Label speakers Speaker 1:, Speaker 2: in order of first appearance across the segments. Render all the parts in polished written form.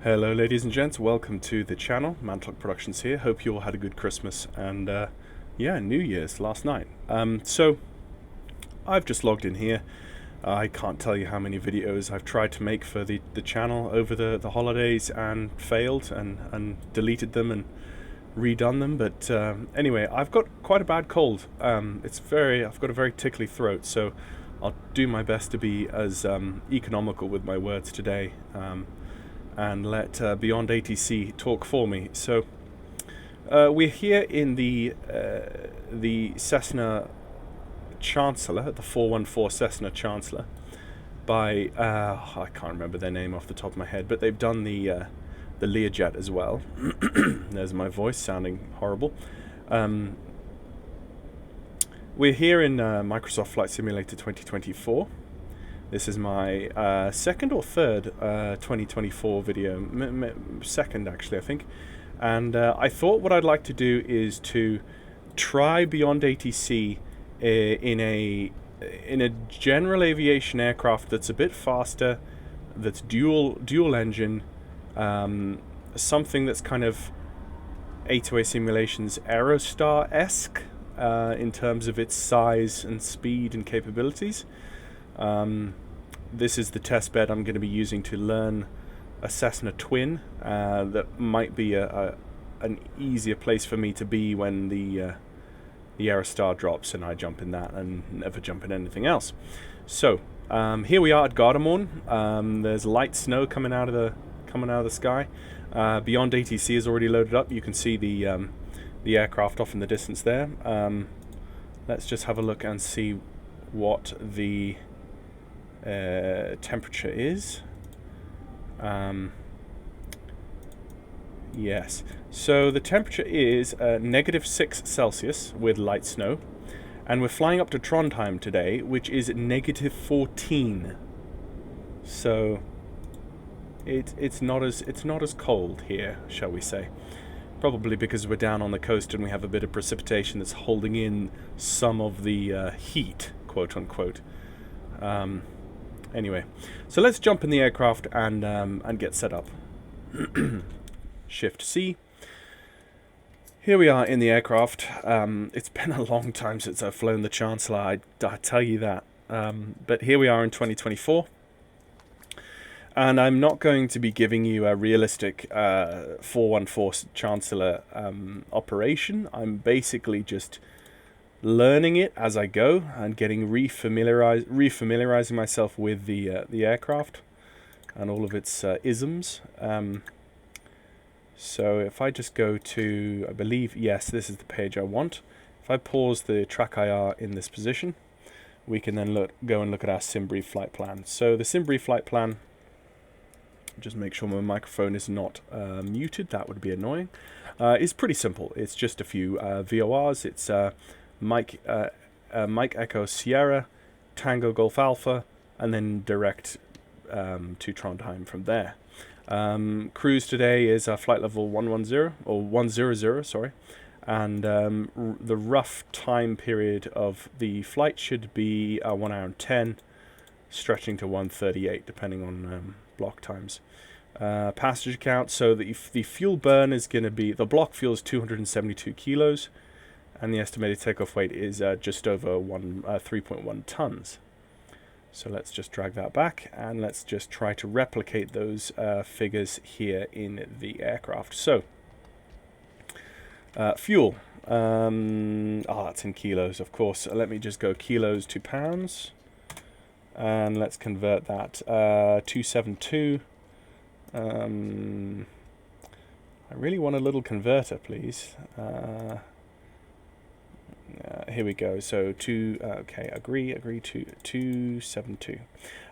Speaker 1: Hello ladies and gents, welcome to the channel. Mantock Productions here. Hope you all had a good Christmas and yeah, New Year's last night. So I've just logged in here. I can't tell you how many videos I've tried to make for the channel over the holidays and failed and deleted them and redone them, but anyway, I've got quite a bad cold. I've got a very tickly throat, so I'll do my best to be as economical with my words today. And let Beyond ATC talk for me. So we're here in the Cessna Chancellor, the 414 Cessna Chancellor, by I can't remember their name off the top of my head, but they've done the Learjet as well. There's my voice sounding horrible. We're here in Microsoft Flight Simulator 2024. This is my second or third 2024 video, second actually I think, and I thought what I'd like to do is to try Beyond ATC in a general aviation aircraft that's a bit faster, that's dual engine, something that's kind of A2A Simulations Aerostar-esque in terms of its size and speed and capabilities. This is the test bed I'm going to be using to learn a Cessna twin. That might be an easier place for me to be when the Aerostar drops and I jump in that and never jump in anything else. So here we are at Gardermoen. There's light snow coming out of the sky. Beyond ATC is already loaded up. You can see the aircraft off in the distance there. Let's just have a look and see what the temperature is. Yes, so the temperature is -6 Celsius with light snow, and we're flying up to Trondheim today, which is -14. So it's not as cold here, shall we say? Probably because we're down on the coast and we have a bit of precipitation that's holding in some of the heat, quote unquote. Anyway, so let's jump in the aircraft and get set up. Shift C. Here we are in the aircraft. It's been a long time since I've flown the Chancellor, I tell you that. But here we are in 2024. And I'm not going to be giving you a realistic 414 Chancellor operation. I'm basically just learning it as I go and getting refamiliarizing myself with the aircraft and all of its isms. So if I just go to, I believe, yes, this is the page I want. If I pause the track IR in this position, we can then go and look at our Debrief flight plan. So the Debrief flight plan, just make sure my microphone is not muted, that would be annoying, is pretty simple. It's just a few VORs. It's Mike Echo Sierra, Tango Golf Alpha, and then direct to Trondheim from there. Cruise today is flight level 110, or 100, sorry, and the rough time period of the flight should be 1 hour and 10, stretching to 1:38 depending on block times. Passenger count, so the fuel burn is going to be, the block fuel is 272 kilos, and the estimated takeoff weight is just over 3.1 tons. So let's just drag that back and let's just try to replicate those figures here in the aircraft. So fuel, that's in kilos, of course. Let me just go kilos to pounds, and let's convert that. 272. I really want a little converter, please. Here we go. So okay, agree to 272.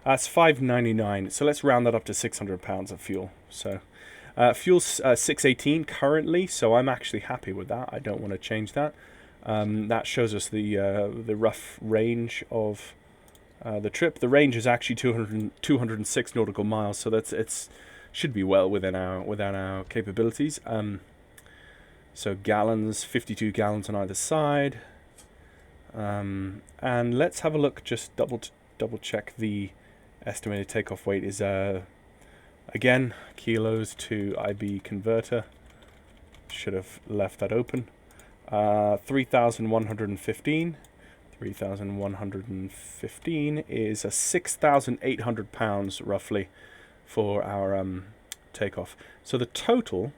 Speaker 1: That's 599. So let's round that up to 600 pounds of fuel. So fuel's 618 currently. So I'm actually happy with that. I don't want to change that. That shows us the rough range of the trip. The range is actually 206 nautical miles. So it's should be well within our capabilities. So gallons, 52 gallons on either side. And let's have a look, just double check the estimated takeoff weight is Again, kilos to IB converter. Should have left that open. 3,115. 3,115 is a 6,800 pounds roughly for our takeoff. So the total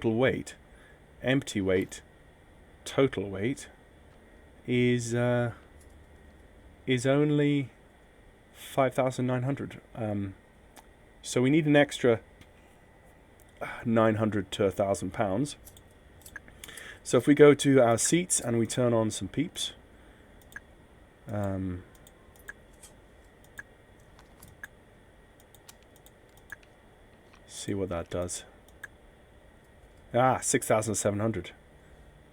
Speaker 1: weight, empty weight, total weight is only 5,900. So we need an extra 900 to 1,000 pounds. So if we go to our seats and we turn on some peeps, see what that does. 6,700.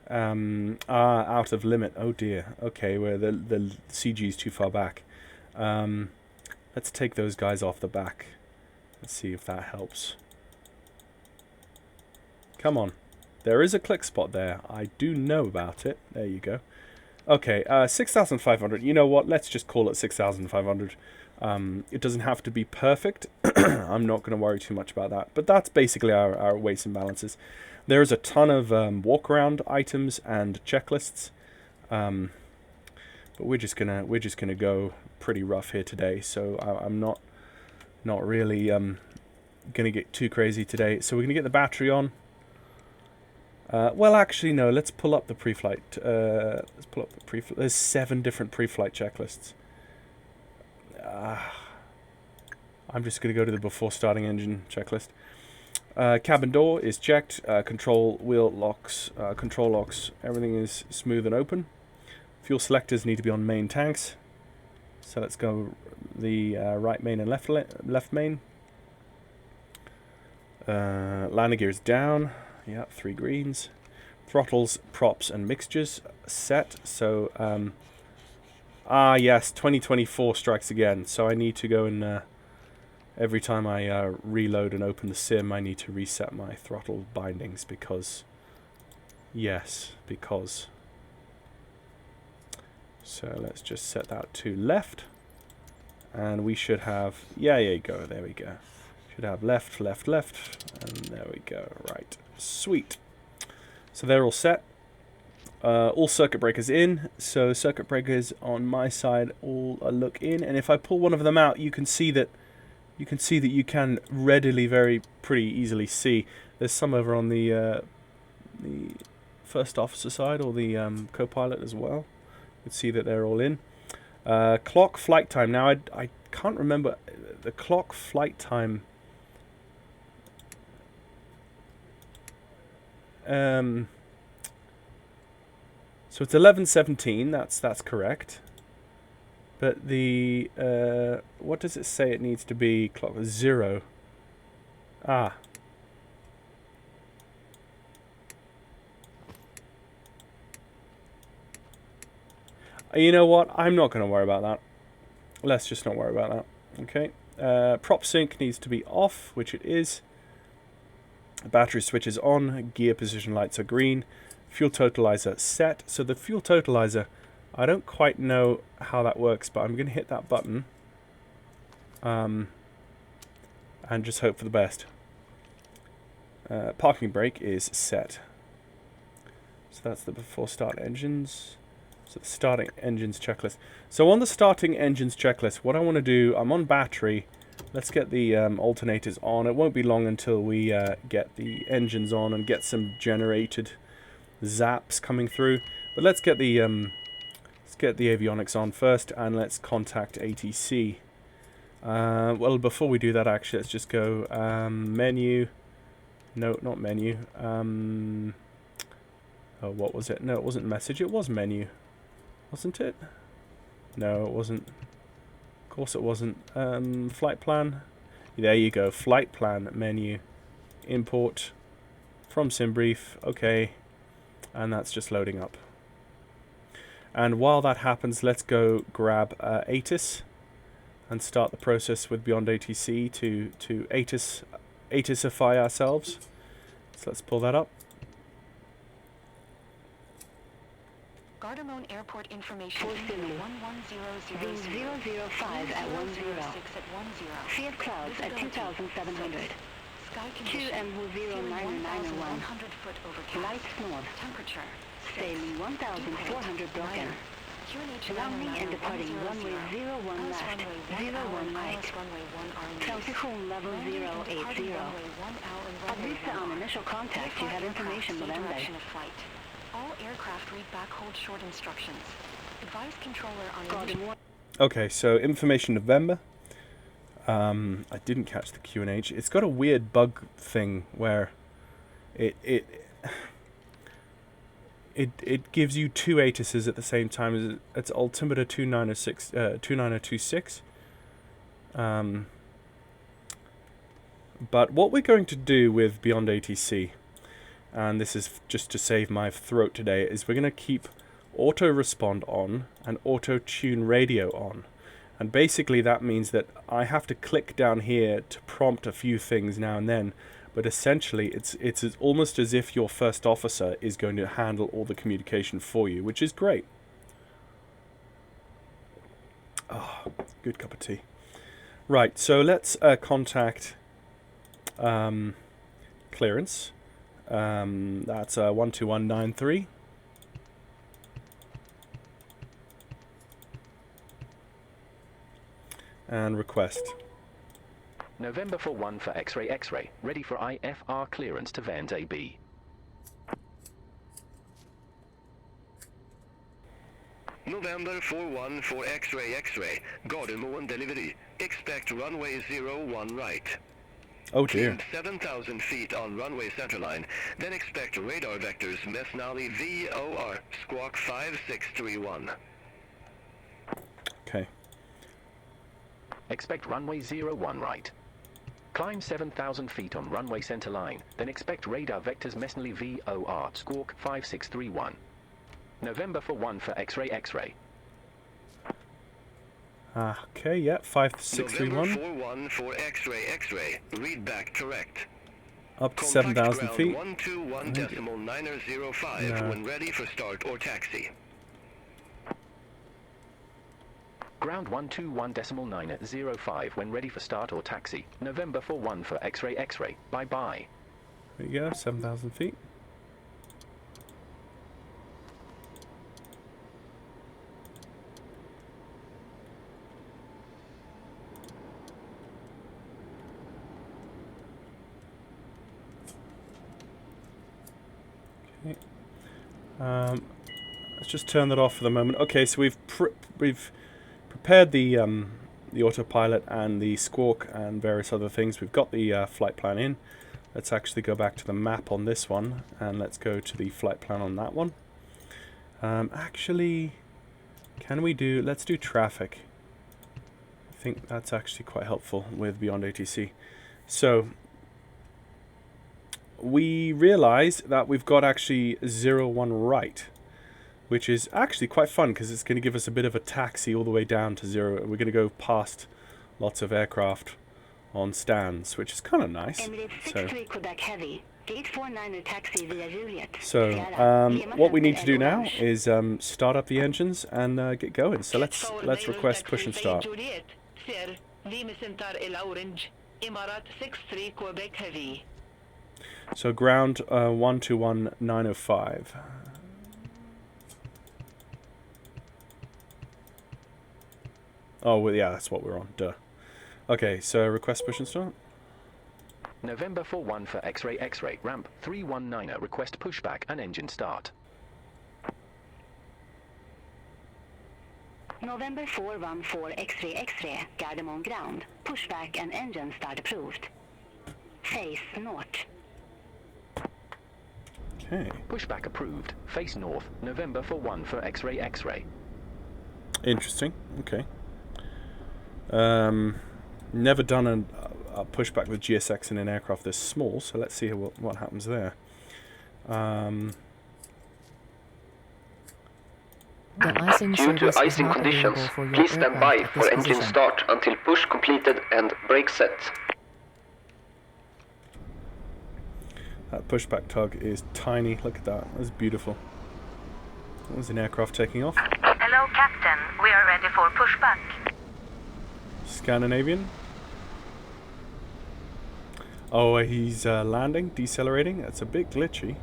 Speaker 1: Out of limit. Oh dear. Okay, where the CG is too far back. Let's take those guys off the back. Let's see if that helps. Come on. There is a click spot there. I do know about it. There you go. Okay, 6,500. You know what? Let's just call it 6,500. It doesn't have to be perfect. I'm not going to worry too much about that. But that's basically our weights and balances. There is a ton of walk-around items and checklists. But we're just gonna go pretty rough here today. So I'm not really gonna get too crazy today. So we're gonna get the battery on. Well, actually, no. Let's pull up the pre-flight. Let's pull up the pre-flight. There's 7 different pre-flight checklists. I'm just going to go to the before starting engine checklist. Cabin door is checked. Control wheel locks, control locks. Everything is smooth and open. Fuel selectors need to be on main tanks. So let's go the right main and left main. Landing gear is down. Yeah, 3 greens. Throttles, props, and mixtures set. So, yes, 2024 strikes again. So I need to go and every time I reload and open the sim, I need to reset my throttle bindings because, yes, because. So let's just set that to left, and we should have. Yeah, you go. There we go. Should have left, left, left, and there we go. Right. Sweet. So they're all set. All circuit breakers in. So circuit breakers on my side all look in, and if I pull one of them out, you can see that you can readily, pretty easily see. There's some over on the first officer side or the co-pilot as well. You can see that they're all in. Clock flight time. Now I can't remember the clock flight time. So it's 11:17. That's correct. But the what does it say? It needs to be clock 0. You know what? I'm not going to worry about that. Let's just not worry about that. Okay. Prop sync needs to be off, which it is. Battery switch is on. Gear position lights are green. Fuel totalizer set. So the fuel totalizer, I don't quite know how that works, but I'm going to hit that button. And just hope for the best. Parking brake is set. So that's the before start engines. So the starting engines checklist. So on the starting engines checklist, what I want to do, I'm on battery. Let's get the alternators on. It won't be long until we get the engines on and get some generated zaps coming through. But let's get the avionics on first, and let's contact ATC. Well, before we do that, actually, let's just go menu. No, not menu. Oh, what was it? No, it wasn't message. It was menu, wasn't it? No, it wasn't. Of course, it wasn't. Flight plan. There you go. Flight plan menu. Import from Debrief. Okay, and that's just loading up. And while that happens, let's go grab ATIS and start the process with Beyond ATC to ATISify ourselves. So let's pull that up.
Speaker 2: Gardermoen Airport information.
Speaker 3: 1100.
Speaker 2: 1100.
Speaker 3: 005 at 10.
Speaker 2: 6 at 10.
Speaker 3: Sea of clouds at 2,700.
Speaker 2: Sky
Speaker 3: 2
Speaker 2: condition.
Speaker 3: and 09901.
Speaker 2: 1,100 foot overcast.
Speaker 3: Lights north.
Speaker 2: Temperature.
Speaker 3: Sailing 1,400 broken.
Speaker 2: QNH
Speaker 3: Landing and departing runway 01 left, 01 right. Transition level 080. At least on initial contact you have information November.
Speaker 2: All aircraft read back hold short instructions. Advise controller on
Speaker 3: Gardermoen.
Speaker 1: Okay, so information November. I didn't catch the QNH. It's got a weird bug thing where it gives you two ATISes at the same time as its altimeter 29026. But what we're going to do with Beyond ATC, and this is just to save my throat today, is we're going to keep auto respond on and auto tune radio on. And basically that means that I have to click down here to prompt a few things now and then, but essentially it's almost as if your first officer is going to handle all the communication for you, which is great. Oh, good cup of tea. Right, so let's contact clearance. That's 12193. And request.
Speaker 4: November 41 for X-ray X-ray, ready for IFR clearance to Vent AB.
Speaker 5: November 41 for X-ray X-ray, Gardermoen delivery. Expect runway 01 right.
Speaker 1: Oh dear.
Speaker 5: Cleared 7,000 feet on runway centerline, then expect radar vectors Mesnali VOR, squawk 5631.
Speaker 1: Okay.
Speaker 4: Expect runway 01 right. Climb 7,000 feet on runway centerline, then expect radar vectors Mesnali VOR, squawk 5631. November 41 for X-ray X-ray.
Speaker 1: Okay, yeah, 5631.
Speaker 5: November 41 for X-ray X-ray, read back correct.
Speaker 1: Up to 7,000 feet.
Speaker 5: 121.905 when ready for start or taxi.
Speaker 4: Ground 121.905 when ready for start or taxi. November 41 for X-ray X-ray. Bye-bye.
Speaker 1: There you go, 7,000 feet. Okay. Let's just turn that off for the moment. Okay, so we've prepared the autopilot and the squawk and various other things. We've got the flight plan in. Let's actually go back to the map on this one and let's go to the flight plan on that one. Actually, let's do traffic. I think that's actually quite helpful with Beyond ATC. So we realize that we've got actually 01 right, which is actually quite fun because it's going to give us a bit of a taxi all the way down to 0. We're going to go past lots of aircraft on stands, which is kind of nice. So what we need to do now is start up the engines and get going. So let's request push and start. So ground 121.905. Oh, well, yeah, that's what we're on. Duh. Okay, so request push and start.
Speaker 4: November 41 for X-ray X-ray. Ramp 319er. Request pushback and engine start.
Speaker 3: November 414 X-ray X-ray. Gardermoen ground. Pushback and engine start approved. Face north.
Speaker 1: Okay.
Speaker 4: Pushback approved. Face north. November 41 for X-ray X-ray.
Speaker 1: Interesting. Okay. Never done a pushback with GSX in an aircraft this small, so let's see what happens there.
Speaker 6: Due to icing conditions, please stand by for engine start until push completed and brake set.
Speaker 1: That pushback tug is tiny. Look at that. That's beautiful. There's an aircraft taking off.
Speaker 3: Hello, Captain. We are ready for pushback.
Speaker 1: Scandinavian. Oh, he's landing, decelerating. That's a bit glitchy.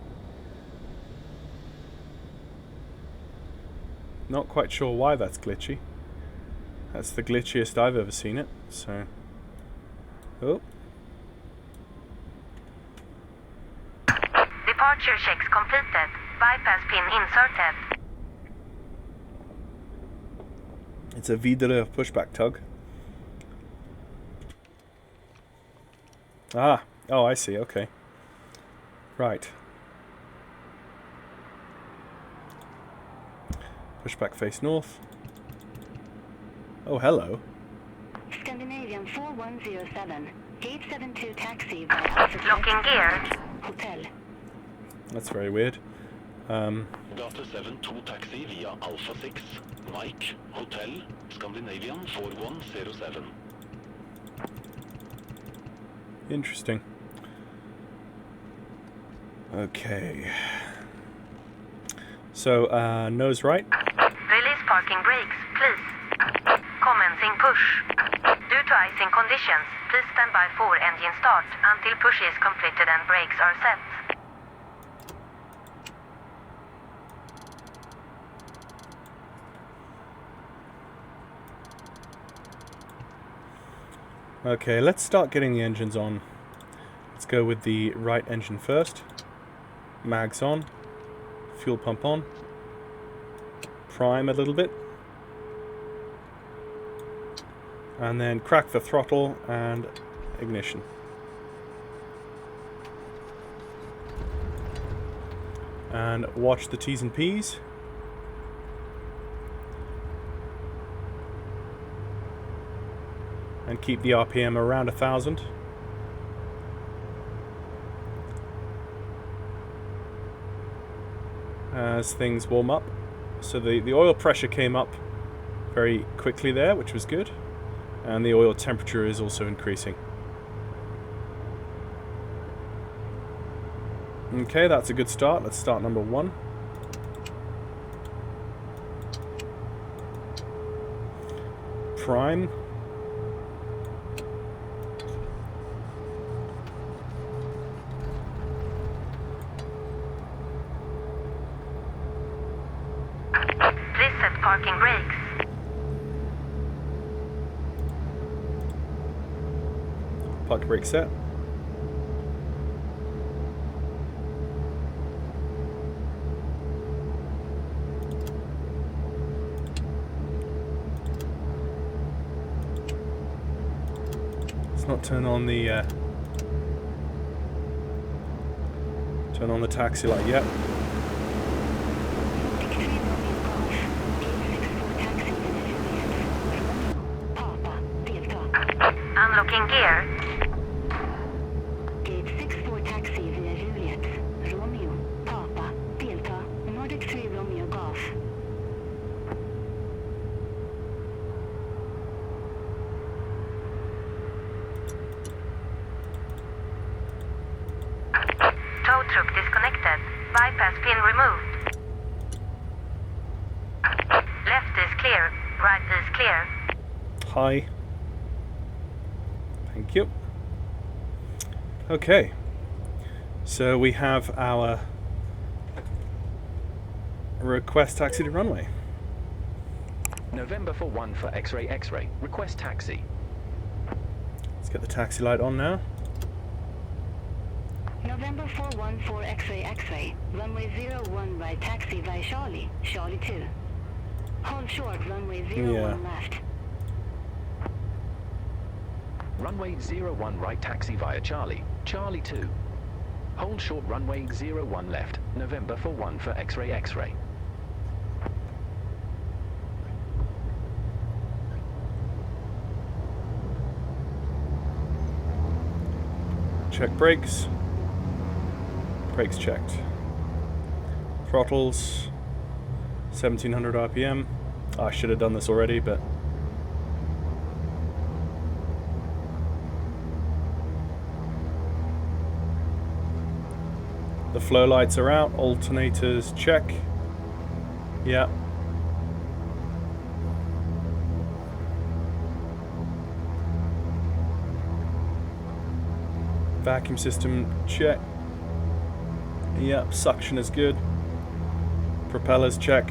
Speaker 1: Not quite sure why that's glitchy. That's the glitchiest I've ever seen it, so... Oh.
Speaker 3: Departure checks completed. Bypass pin inserted.
Speaker 1: It's a videre pushback tug. Ah, oh, I see, okay. Right. Pushback face north. Oh, hello.
Speaker 3: Scandinavian 4107. Gate 72 taxi via locking gear. Hotel.
Speaker 1: That's very weird.
Speaker 7: Delta 72 taxi via Alpha 6, Mike, Hotel, Scandinavian 4107.
Speaker 1: Interesting. Okay. So, nose right.
Speaker 3: Release parking brakes, please. Commencing push. Due to icing conditions, please stand by for engine start until push is completed and brakes are set.
Speaker 1: Okay, let's start getting the engines on. Let's go with the right engine first. Mags on. Fuel pump on. Prime a little bit. And then crack the throttle and ignition. And watch the T's and P's. And keep the RPM around 1,000. As things warm up. So the oil pressure came up very quickly there, which was good. And the oil temperature is also increasing. Okay, that's a good start. Let's start number 1. Prime.
Speaker 3: Please set parking brakes.
Speaker 1: Park brake set. Let's not turn on the taxi light yet.
Speaker 3: Unlocking gear. Gate 64 taxi via Juliet. Romeo, Papa, Delta, Nordic 3 Romeo Golf. Tow truck disconnected. Bypass pin removed. Left is clear. Right is clear.
Speaker 1: Hi. Thank you. Okay. So we have our request taxi to runway.
Speaker 4: November for 1 for X-ray X-ray. Request taxi.
Speaker 1: Let's get the taxi light on now.
Speaker 3: November 414 X-ray X-ray. Runway 01 right taxi via Charlie. Charlie 2. Hold short, runway 01 left.
Speaker 4: Runway 01 right taxi via Charlie. Charlie 2. Hold short runway 01 left. November for 1 for X-ray X-ray.
Speaker 1: Check brakes. Brakes checked. Throttles. 1700 RPM. Oh, I should have done this already, but... The flow lights are out. Alternators check. Yeah. Vacuum system check. Yep, suction is good. Propellers check.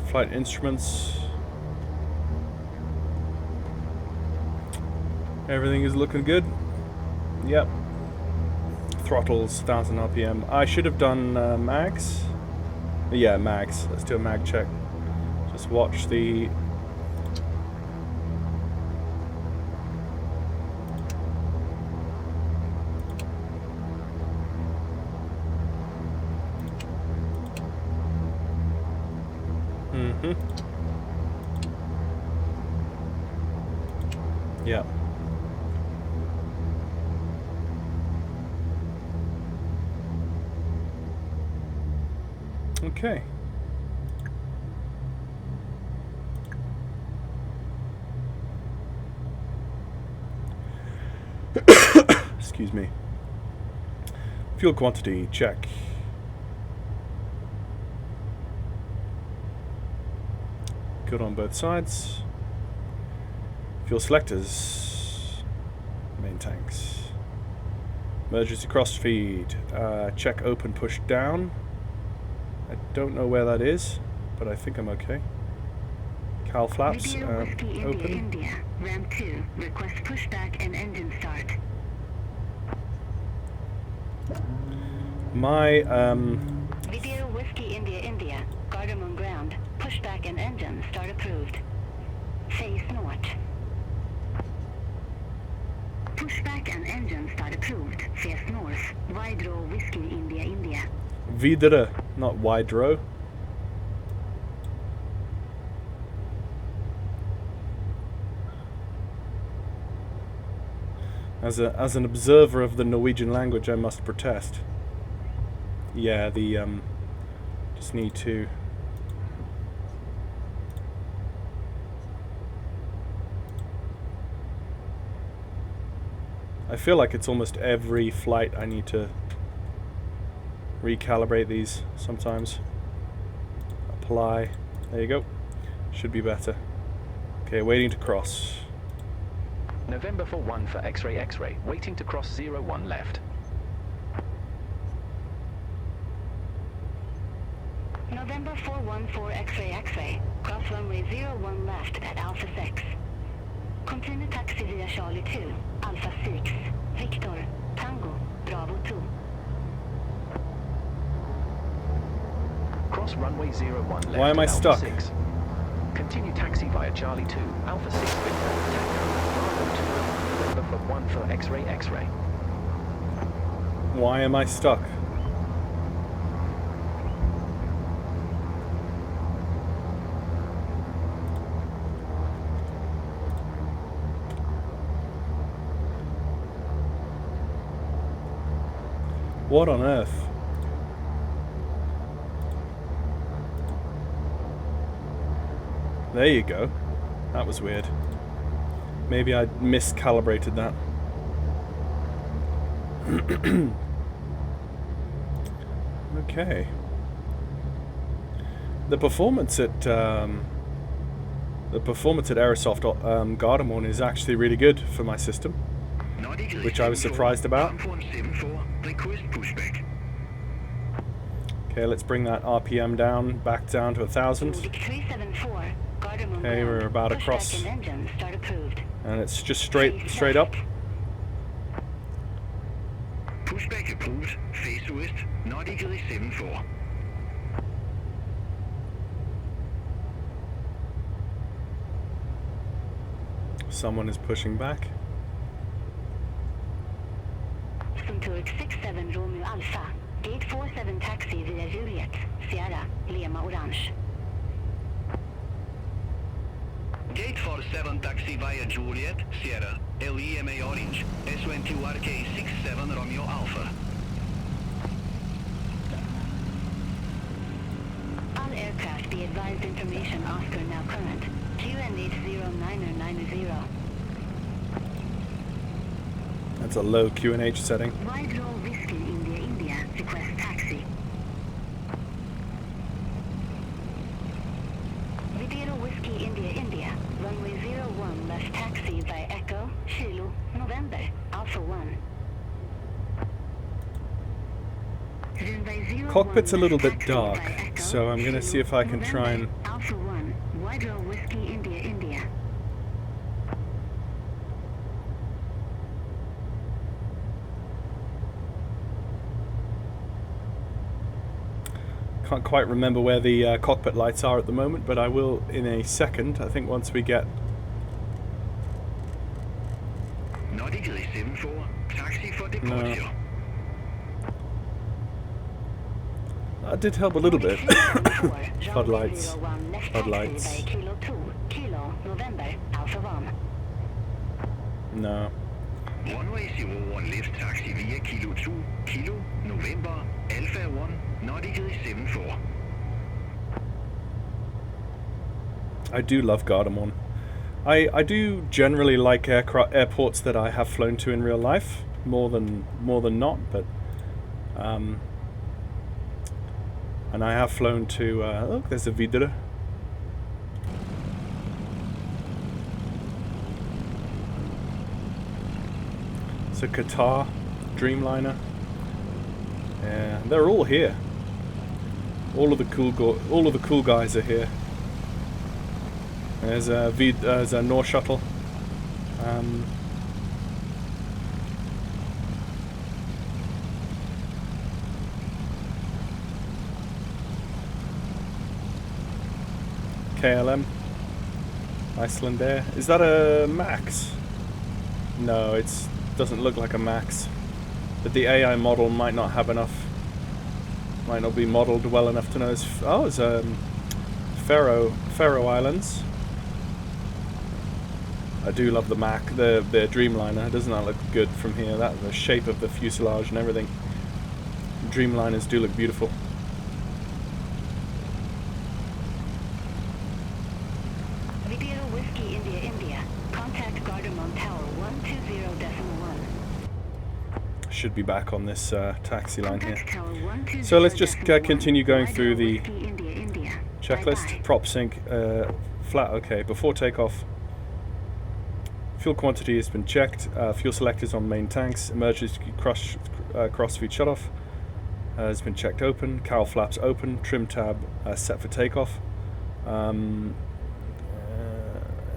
Speaker 1: Flight instruments. Everything is looking good. Yep. Throttles 1000 RPM. I should have done mags. Yeah, mags. Let's do a mag check. Just watch the... Yeah. Okay. Excuse me. Fuel quantity, check. Good on both sides. Fuel selectors. Main tanks. Emergency cross feed. Check open, push down. I don't know where that is, but I think I'm okay. Cowl flaps, open.
Speaker 3: India. Ramp 2, request pushback and engine start.
Speaker 1: My,
Speaker 3: Video Whiskey India, Gardermoen ground, pushback and engine start approved. Face north. Pushback and engine start approved. Face north. Wide row Whiskey India.
Speaker 1: Videre, not wide row. As an observer of the Norwegian language, I must protest. Yeah, the just need to. I feel like it's almost every flight I need to recalibrate these sometimes. Apply. There you go. Should be better. Okay, waiting to cross.
Speaker 4: November for 1 for X-ray, waiting to cross 01 left.
Speaker 3: November 414 X-ray, cross runway 01 left at Alpha 6. Continue taxi via Charlie 2, Alpha 6, Victor, Tango, Bravo 2.
Speaker 4: Cross runway 01 left.
Speaker 1: Why am I
Speaker 4: Alpha
Speaker 1: stuck?
Speaker 4: 6. Continue taxi via Charlie 2, Alpha 6, Victor, Tango, Bravo 2. November for 1 for X-ray.
Speaker 1: Why am I stuck? What on earth? There you go. That was weird. Maybe I miscalibrated that. Okay. The performance at Aerosoft Gardermoen is actually really good for my system, which I was surprised about. Okay, let's bring that RPM down, back down to 1,000. Okay, we're about to cross, and it's just straight up.
Speaker 5: Pushback approved, face west, nautically 74.
Speaker 1: Someone is pushing back.
Speaker 3: Sunturk 67 Romeo Alpha, gate 47 taxi via Juliet, Sierra, Lima Orange.
Speaker 5: Gate 47 taxi via Juliet, Sierra, Lima Orange, S21RK 67 Romeo Alpha.
Speaker 3: All aircraft be advised information Oscar now current. QN80990.
Speaker 1: That's a low QNH setting.
Speaker 3: Wide roll Whiskey India India, request taxi. Videro Whiskey India India, runway 01 left taxi by Echo, Kilo, November, Alpha 1.
Speaker 1: Cockpit's a little bit dark, so I'm going to see if I can try and...
Speaker 3: Alpha 1, Wide roll Whiskey India India.
Speaker 1: Can't quite remember where the cockpit lights are at the moment, but I will in a second. I think once we get...
Speaker 5: Nautical 74, taxi for departure.
Speaker 1: No. That did help a little bit. Floodlights. Floodlights.
Speaker 3: Kilo 2, Kilo, November, Alpha 1.
Speaker 1: No.
Speaker 5: Runway 01 left taxi via Kilo 2, Kilo, November, Alpha 1, Nautical 74.
Speaker 1: I do love Gardermoen. I do generally like airports that I have flown to in real life more than not, but and I have flown to look, there's a Videre. It's a Qatar Dreamliner. Yeah, they're all here. All of the cool guys are here. There's a North Shuttle. KLM. Iceland Air. Is that a Max? No, it doesn't look like a Max. But the AI model might not have enough. Might not be modeled well enough to know. It's Faroe Islands. I do love the the Dreamliner. Doesn't that look good from here? The shape of the fuselage and everything. Dreamliners do look beautiful.
Speaker 3: Videro Whiskey India India. Contact Gardermoen Tower 120.1.
Speaker 1: Should be back on this taxi line here. So let's just continue going through the checklist. Prop sync, flat okay. Before takeoff, fuel quantity has been checked. Fuel selectors on main tanks. Emergency crossfeed shutoff has been checked open. Cowl flaps open. Trim tab set for takeoff.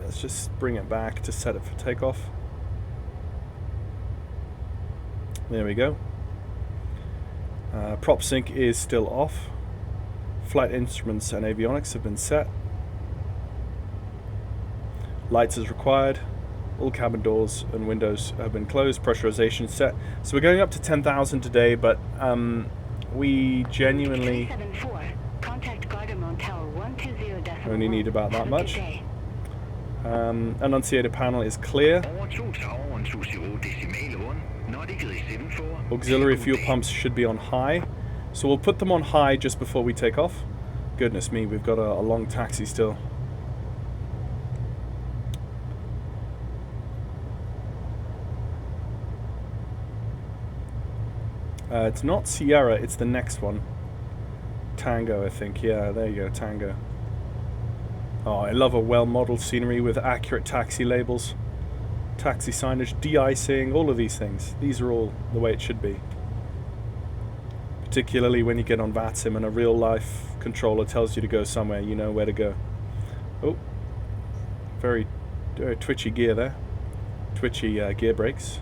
Speaker 1: Let's just bring it back to set it for takeoff. There we go. Prop sync is still off. Flight instruments and avionics have been set. Lights as required. All cabin doors and windows have been closed. Pressurization set. So we're going up to 10,000 today, but we genuinely only need about that much. Annunciator panel is clear. Auxiliary fuel pumps should be on high. So we'll put them on high just before we take off. Goodness me, we've got a long taxi still. It's not Sierra, it's the next one. Tango, I think. Yeah, there you go, Tango. Oh, I love a well-modeled scenery with accurate taxi labels, taxi signage, de-icing, all of these things. These are all the way it should be. Particularly when you get on VATSIM and a real-life controller tells you to go somewhere, you know where to go. Oh, very twitchy gear there. Twitchy gear brakes.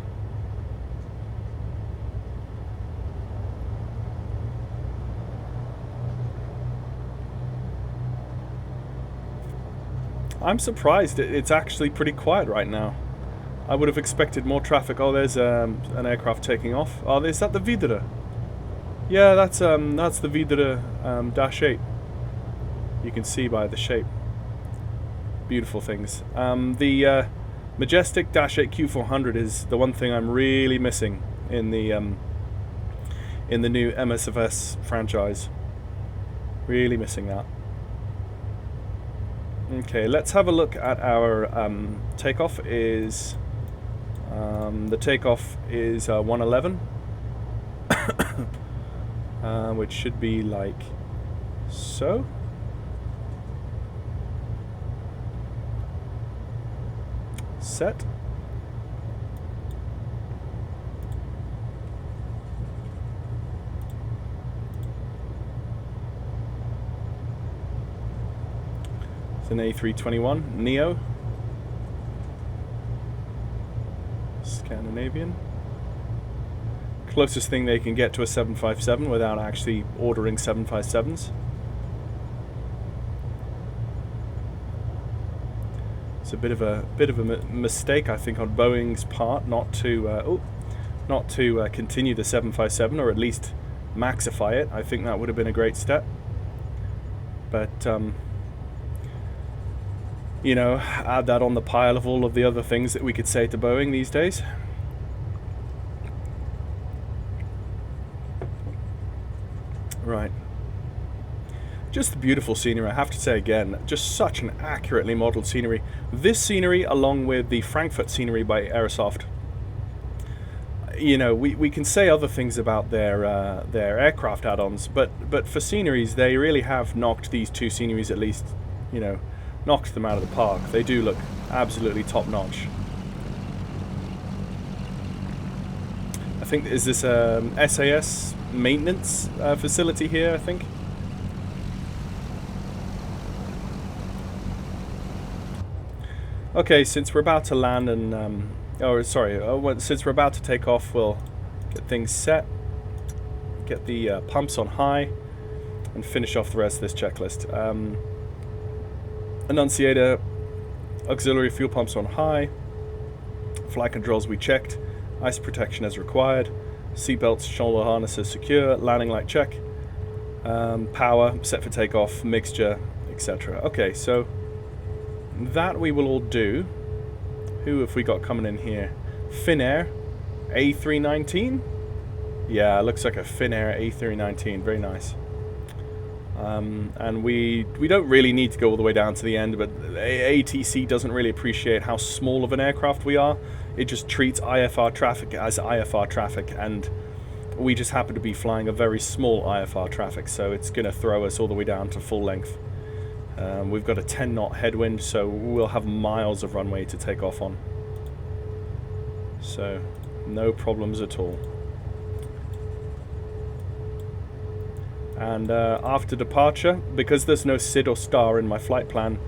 Speaker 1: I'm surprised it's actually pretty quiet right now. I would have expected more traffic. Oh, there's an aircraft taking off. Oh, is that the Videre? Yeah, that's the Videre Dash 8. You can see by the shape. Beautiful things. The Majestic Dash 8 Q400 is the one thing I'm really missing in the new MSFS franchise. Really missing that. Okay, let's have a look at our takeoff. Is The takeoff is 111, which should be like so. Set. It's an A321 Neo. Scandinavian. Closest thing they can get to a 757 without actually ordering 757s. It's a bit of a mistake, I think, on Boeing's part not to continue the 757, or at least maxify it. I think that would have been a great step. But you know, add that on the pile of all of the other things that we could say to Boeing these days. Right. Just beautiful scenery, I have to say again. Just such an accurately modelled scenery. This scenery, along with the Frankfurt scenery by Aerosoft, you know, we can say other things about their aircraft add-ons, but for sceneries, they really have knocked these two sceneries, at least, you know, knocked them out of the park. They do look absolutely top-notch. I think, is this a SAS maintenance facility here, I think? Okay, since we're about to land and since we're about to take off, we'll get things set, get the pumps on high, and finish off the rest of this checklist. Annunciator, auxiliary fuel pumps on high, flight controls we checked, ice protection as required, seatbelts, shoulder harnesses secure, landing light check, power set for takeoff, mixture, etc. Okay, so that we will all do. Who have we got coming in here? Finnair A319? Yeah, looks like a Finnair A319, very nice. And we don't really need to go all the way down to the end, but ATC doesn't really appreciate how small of an aircraft we are. It just treats IFR traffic as IFR traffic, and we just happen to be flying a very small IFR traffic, so it's going to throw us all the way down to full length. We've got a 10-knot headwind, so we'll have miles of runway to take off on. So, no problems at all. And after departure, because there's no SID or STAR in my flight plan,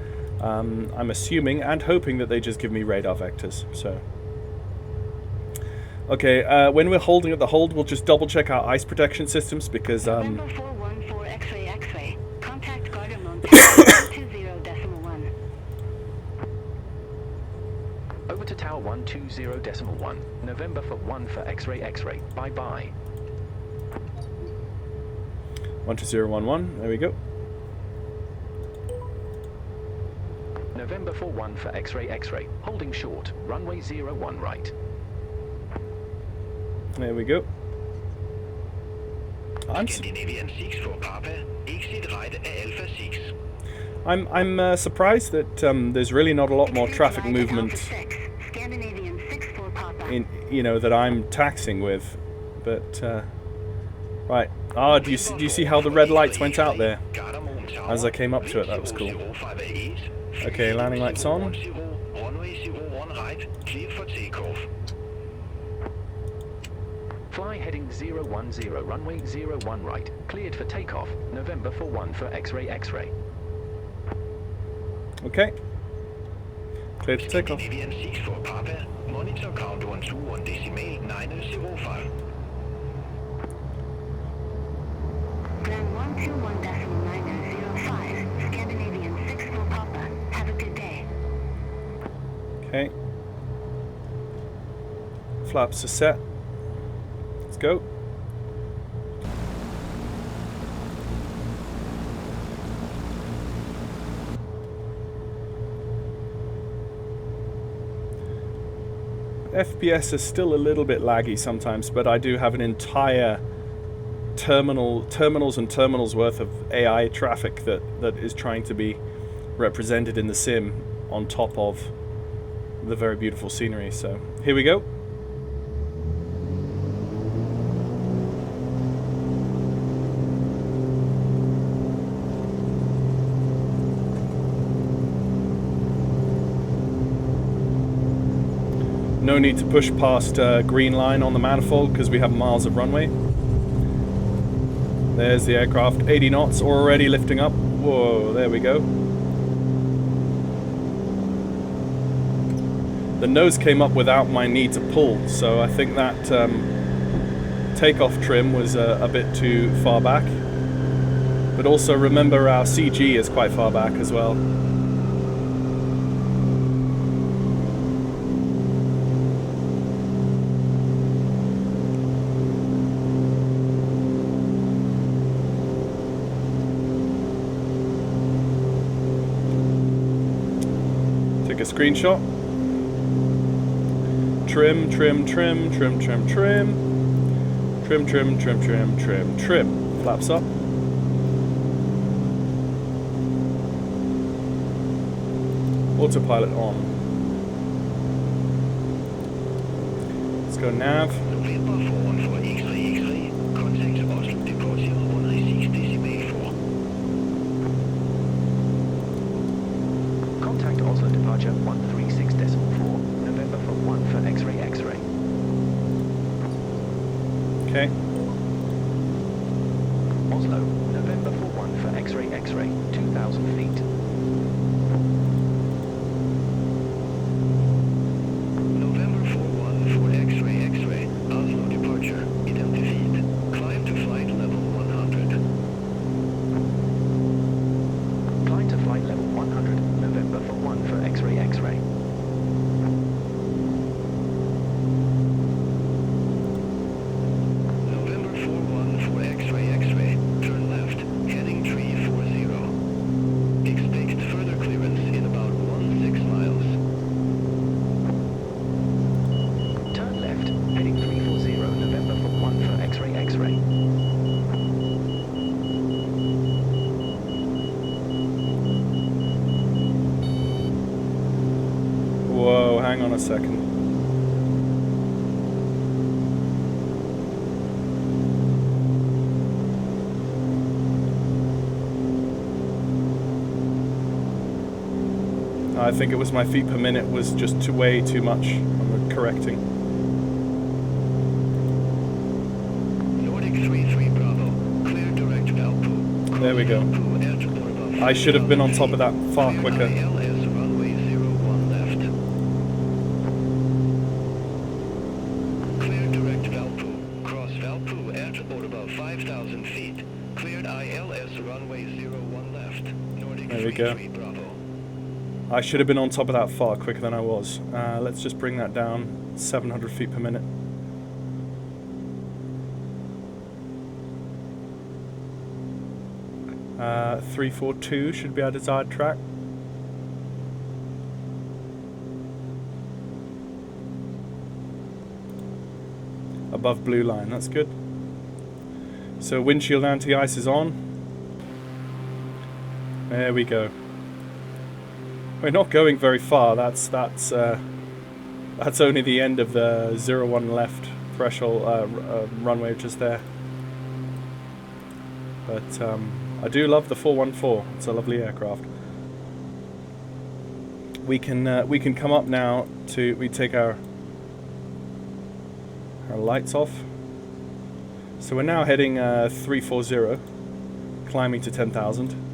Speaker 1: I'm assuming and hoping that they just give me radar vectors. So, okay, when we're holding at the hold, we'll just double check our ice protection systems because
Speaker 3: November 414 X-ray X-ray. Contact Gardermoen 20.1.
Speaker 4: Over to Tower 120.1. November for 1 for X-ray X-ray. Bye bye.
Speaker 1: 12011, there we go.
Speaker 4: November for 1 for X-ray X-ray. Holding short. Runway 01 right.
Speaker 1: There we go. I'm surprised that there's really not a lot more traffic movement in, you know, that I'm taxing with, but right. Ah, do you see how the red lights went out there as I came up to it? That was cool. Okay, landing lights on.
Speaker 4: Fly heading 010, runway 01 right. Cleared for takeoff. November for 1 for X-ray X-ray.
Speaker 1: Okay. Cleared for takeoff.
Speaker 5: Monitor count 121 decimal 905.
Speaker 3: Ground 121.905. Scandinavian 64 Papa. Have a good day.
Speaker 1: Okay. Flaps are set. Let's go. FPS is still a little bit laggy sometimes, but I do have an entire terminals and terminals worth of AI traffic that is trying to be represented in the sim on top of the very beautiful scenery. So here we go. No need to push past green line on the manifold because we have miles of runway. There's the aircraft, 80 knots, already lifting up. Whoa, there we go. The nose came up without my need to pull, so I think that takeoff trim was a bit too far back. But also remember our CG is quite far back as well. Take a screenshot. Trim, trim, trim, trim, trim, trim. Trim, trim, trim, trim, trim, trim. Flaps up. Autopilot on. Let's go nav.
Speaker 5: November 414 X-ray, contact Oslo departure 196.4.
Speaker 4: Contact Oslo departure 136.4. November for 1 for X-ray X-ray.
Speaker 1: Okay.
Speaker 4: Oslo, November for 1 for X-ray X-ray, 2,000 feet.
Speaker 5: November 41 for X-ray X-ray, Oslo departure, 80 feet. Climb to flight level 100.
Speaker 4: Climb to flight level 100, November for 1 for X-ray X-ray.
Speaker 5: November 41 for X-ray X-ray, turn left, heading 340. Expect further clearance in about 16 miles.
Speaker 4: Turn left, heading 340, November for 1 for X-ray X-ray.
Speaker 1: Whoa, hang on a second. I think it was my feet per minute was just way too much. I'm correcting.
Speaker 5: Nordic 33 Bravo, clear direct Valpo.
Speaker 1: There we go. I should have been on top of that far quicker.
Speaker 5: ILS runway 01 left. Clear direct Valpo. Cross Valpo at or above 5,000 feet. Cleared ILS runway 01 left. Nordic
Speaker 1: There we go.
Speaker 5: 33 Bravo.
Speaker 1: I should have been on top of that far quicker than I was. Let's just bring that down 700 feet per minute. Uh, 342 should be our desired track. Above blue line, that's good. So windshield anti-ice is on. There we go. We're not going very far. That's only the end of the 01 left threshold runway just there. But I do love the 414. It's a lovely aircraft. We can come up now to we take our lights off. So we're now heading 340, climbing to 10,000.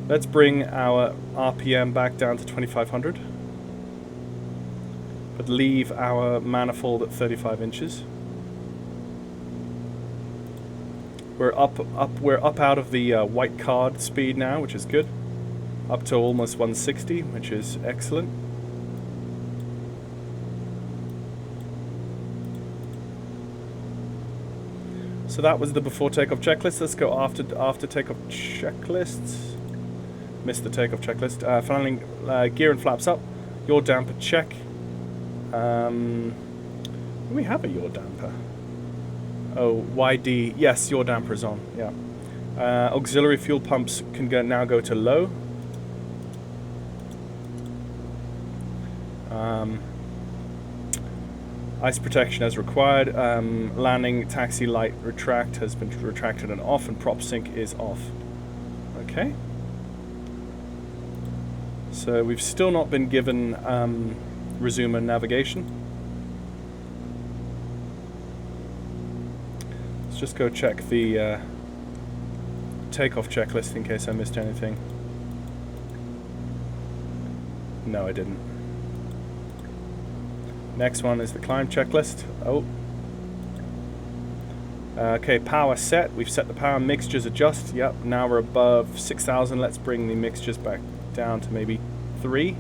Speaker 1: Let's bring our RPM back down to 2,500, but leave our manifold at 35 inches. We're up out of the white card speed now, which is good. Up to almost 160, which is excellent. So that was the before takeoff checklist. Let's go after takeoff checklists. Missed the takeoff checklist. Finally, gear and flaps up. Yaw damper check. We have a yaw damper. Oh, YD. Yes, yaw damper is on. Yeah. Auxiliary fuel pumps can now go to low. Ice protection as required. Landing taxi light retract has been retracted and off, and prop sync is off. Okay. So we've still not been given resume and navigation. Let's just go check the takeoff checklist in case I missed anything. No, I didn't. Next one is the climb checklist. Oh. Okay, power set. We've set the power. Mixtures adjust. Yep, now we're above 6,000. Let's bring the mixtures back down to maybe 3.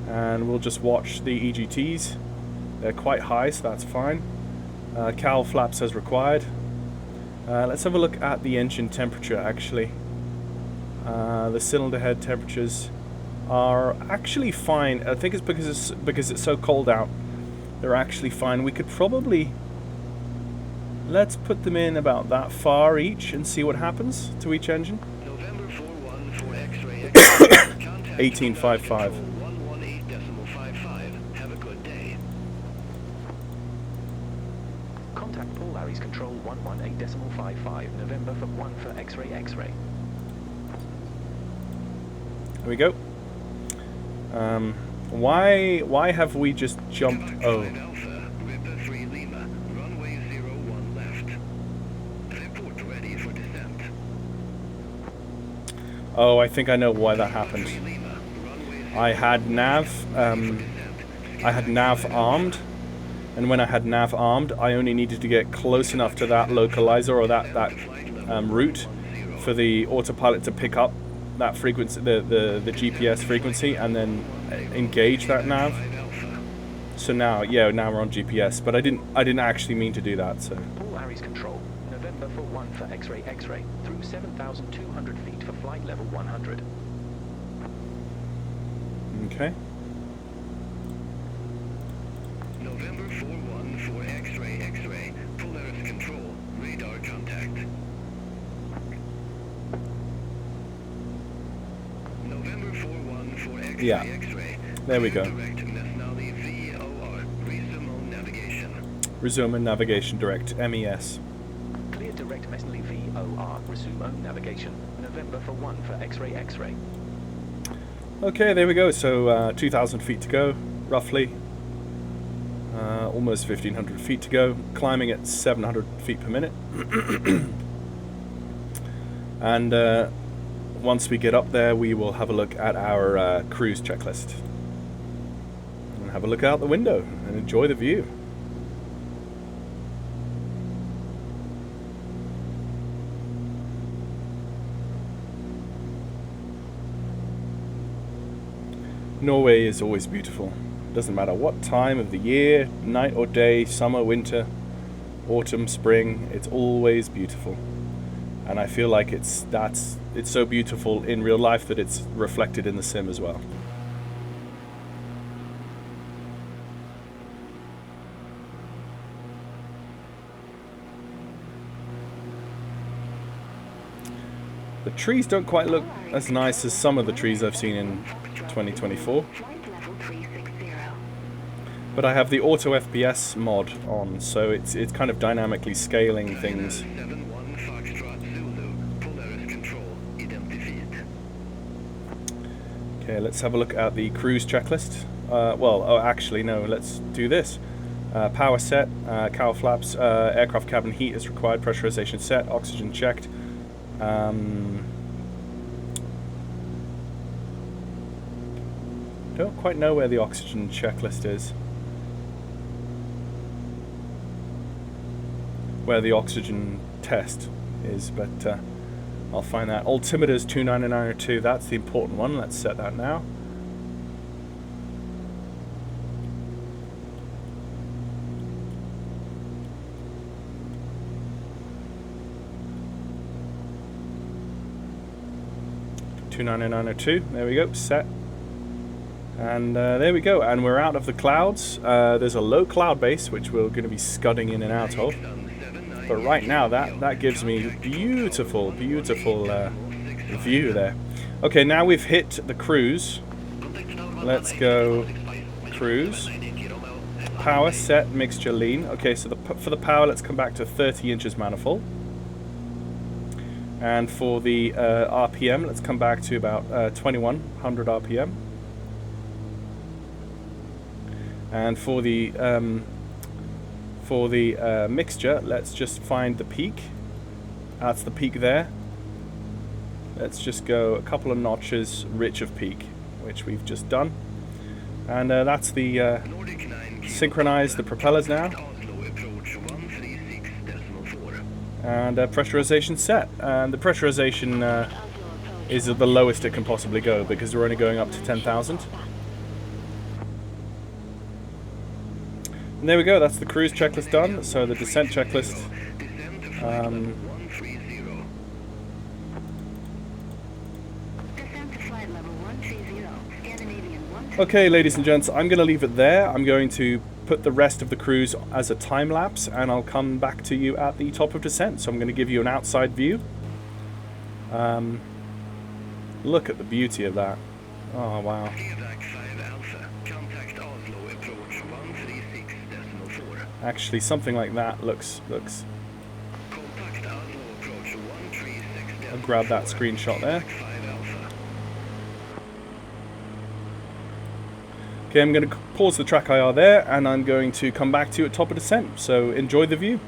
Speaker 1: And we'll just watch the EGTs. They're quite high, so that's fine. Cowl flaps as required. Let's have a look at the engine temperature, actually. The cylinder head temperatures are actually fine. I think it's because it's so cold out. They're actually fine. We could probably... Let's put them in about that far each and see what happens to each engine.
Speaker 5: November 41 for X-ray.
Speaker 1: 1855.
Speaker 5: 118.55. Have a good day.
Speaker 4: Contact Paul Larry's control 118.55. November for 1 for X-ray X-ray.
Speaker 1: Here we go. Why have we just jumped? Oh.
Speaker 5: Alpha, Ripper 3 Lima, runway 01 left. Report ready for descent.
Speaker 1: Oh, I think I know why that happened. I had nav armed, and when I had nav armed, I only needed to get close enough to that localizer or that route for the autopilot to pick up that frequency, the GPS frequency, and then engage that nav. So now, yeah, now we're on GPS, but I didn't actually mean to do that. So.
Speaker 4: Paul Larry's control, November for 1 for X-ray X-ray, through 7,200 feet for flight level 100.
Speaker 1: Okay.
Speaker 5: November 41 for X-ray X-ray, Polaris control, radar contact. November 41 for X-ray
Speaker 1: Yeah.
Speaker 5: X-ray.
Speaker 1: There we go.
Speaker 5: Direct Mesnali VOR, resume on navigation.
Speaker 1: Resume and navigation direct, MES.
Speaker 4: Clear direct Mesnali VOR, resume on navigation. November for 1 for X-ray X-ray.
Speaker 1: Okay, there we go. So 2,000 feet to go, roughly. Almost 1,500 feet to go. Climbing at 700 feet per minute. And once we get up there, we will have a look at our cruise checklist. And have a look out the window and enjoy the view. Norway is always beautiful. Doesn't matter what time of the year, night or day, summer, winter, autumn, spring, it's always beautiful. And I feel like it's so beautiful in real life that it's reflected in the sim as well. The trees don't quite look as nice as some of the trees I've seen in 2024.
Speaker 3: Flight level 360.
Speaker 1: But I have the auto FPS mod on, so it's kind of dynamically scaling things.
Speaker 5: 71 Foxtrot Zulu, Polaris control, identified.
Speaker 1: Okay, let's have a look at the cruise checklist. Actually, no, let's do this. Power set, cowl flaps, aircraft cabin heat is required, pressurization set, oxygen checked. Don't quite know where the oxygen checklist is. Where the oxygen test is, but I'll find that. Altimeter's 29902, that's the important one. Let's set that now. There we go, set. And there we go, and we're out of the clouds. There's a low cloud base which we're going to be scudding in and out of. But right now that gives me beautiful view there. Okay, now we've hit the cruise. Let's go cruise. Power, set, mixture, lean. Okay, so for the power, let's come back to 30 inches manifold. And for the RPM, let's come back to about 2100 RPM. And for the mixture, let's just find the peak. That's the peak there. Let's just go a couple of notches rich of peak, which we've just done. And that's the synchronize the propellers now. And pressurization set. And the pressurization is at the lowest it can possibly go because we're only going up to 10,000. And there we go, that's the cruise checklist done. So the descent checklist. Okay, ladies and gents, I'm going to leave it there. I'm going to put the rest of the cruise as a time lapse, and I'll come back to you at the top of descent. So I'm going to give you an outside view. Look at the beauty of that. Oh, wow. Actually, something like that looks. I'll grab that screenshot there. Okay, I'm going to pause the track IR there, and I'm going to come back to you at top of descent. So enjoy the view.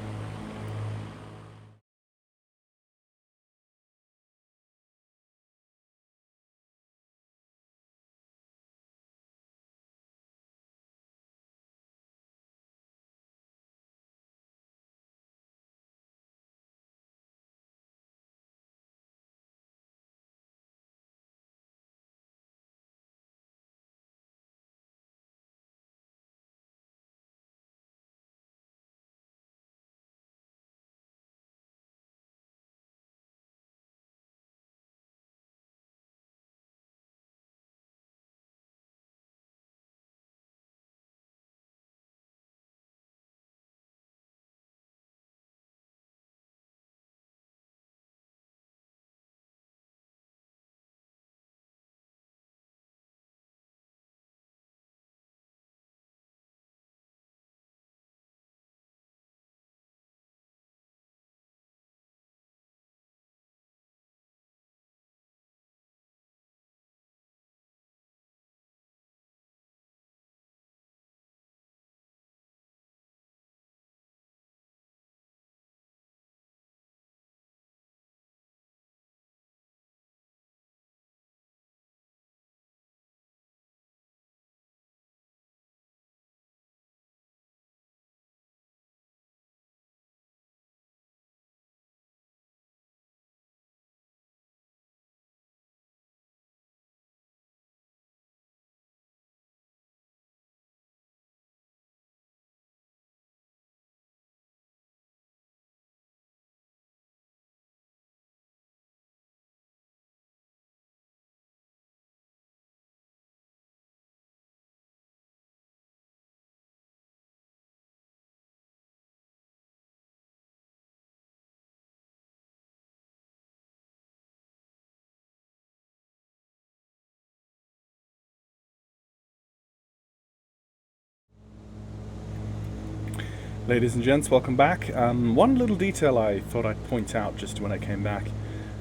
Speaker 1: Ladies and gents, welcome back. One little detail I thought I'd point out just when I came back.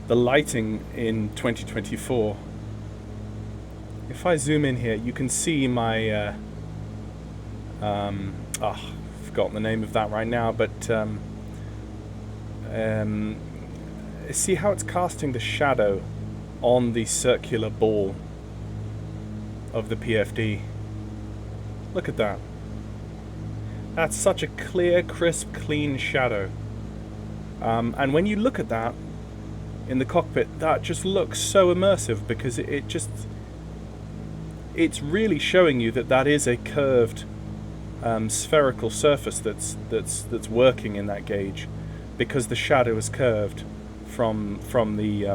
Speaker 1: The lighting in 2024. If I zoom in here, you can see my... I've forgotten the name of that right now, but... see how it's casting the shadow on the circular ball of the PFD. Look at that. That's such a clear, crisp, clean shadow. And when you look at that in the cockpit, that just looks so immersive because it's really showing you that is a curved spherical surface that's working in that gauge, because the shadow is curved from the I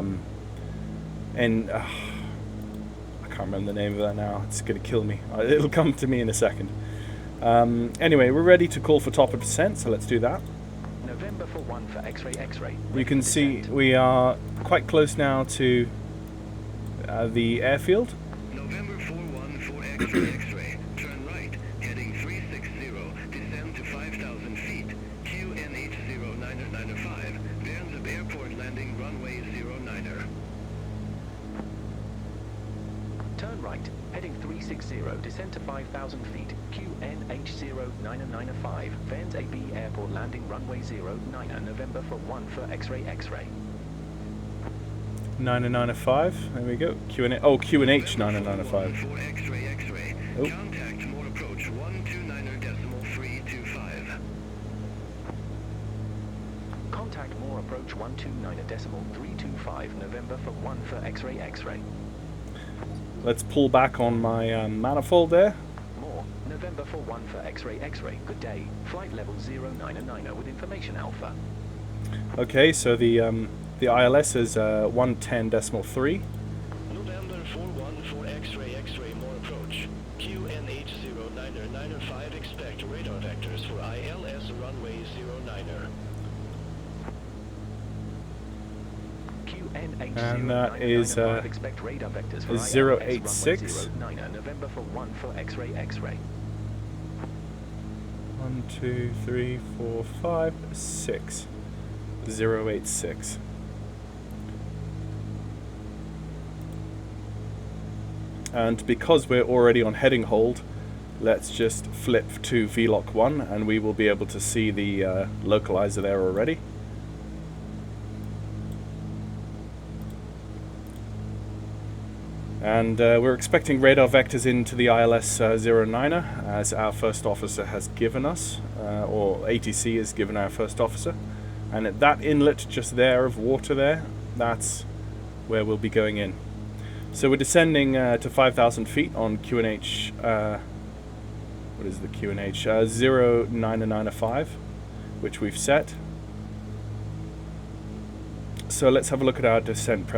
Speaker 1: can't remember the name of that now. It's going to kill me. It'll come to me in a second. Anyway, we're ready to call for top of descent, so let's do that.
Speaker 4: November for 1 for X-ray.
Speaker 1: You can see we are quite close now to the airfield.
Speaker 5: November 41 for X-ray, X-ray. Turn right, heading 360, descend to 5,000 feet. QNH0995, Wernsup Airport landing runway 09er.
Speaker 4: Turn right, heading 360, descend to 5,000 feet. QNH0995, Vans AB Airport landing runway 09er, November for 1 for X-ray, X-ray.
Speaker 1: 995, there we go. QNH 995.
Speaker 5: For X-ray, X-ray.
Speaker 1: Oh.
Speaker 5: Contact more approach 129.325.
Speaker 4: Contact more approach 129.325, November for 1 for X-ray, X-ray.
Speaker 1: Let's pull back on my manifold there.
Speaker 4: More, November for 1 for X-ray, X-ray. Good day. Flight level 09er with information alpha.
Speaker 1: Okay, so the ILS is 110.3.
Speaker 5: November 41 for X-ray, X-ray, more approach. QNH0995, expect radar vectors for ILS runway 09er.
Speaker 1: And that is
Speaker 4: expect radar vectors for
Speaker 1: 086.
Speaker 4: 09er, November for 1 for X-ray, X-ray.
Speaker 1: 1, 2, 3, 4, 5, 6. 086. And because we're already on heading hold, let's just flip to VLOC 1 and we will be able to see the localizer there already. And we're expecting radar vectors into the ILS 09er, as our first officer has given us, or ATC has given our first officer. And at that inlet just there of water there, that's where we'll be going in. So we're descending to 5,000 feet on QNH, what is the QNH? 0995, which we've set. So let's have a look at our descent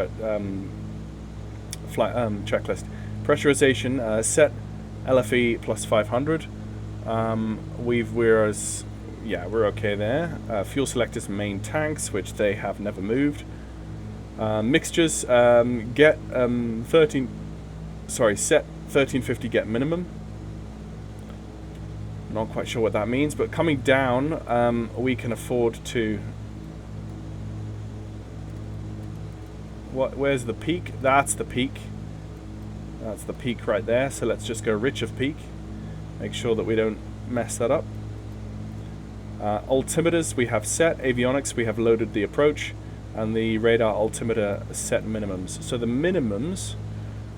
Speaker 1: checklist. Pressurization set LFE plus 500. We're okay there. Fuel selectors main tanks, which they have never moved. Mixtures set 1350 get minimum. Not quite sure what that means, but coming down, we can afford to. Where's the peak? That's the peak. That's the peak right there. So let's just go rich of peak. Make sure that we don't mess that up. Altimeters we have set. Avionics we have loaded the approach, and the radar altimeter set minimums. So the minimums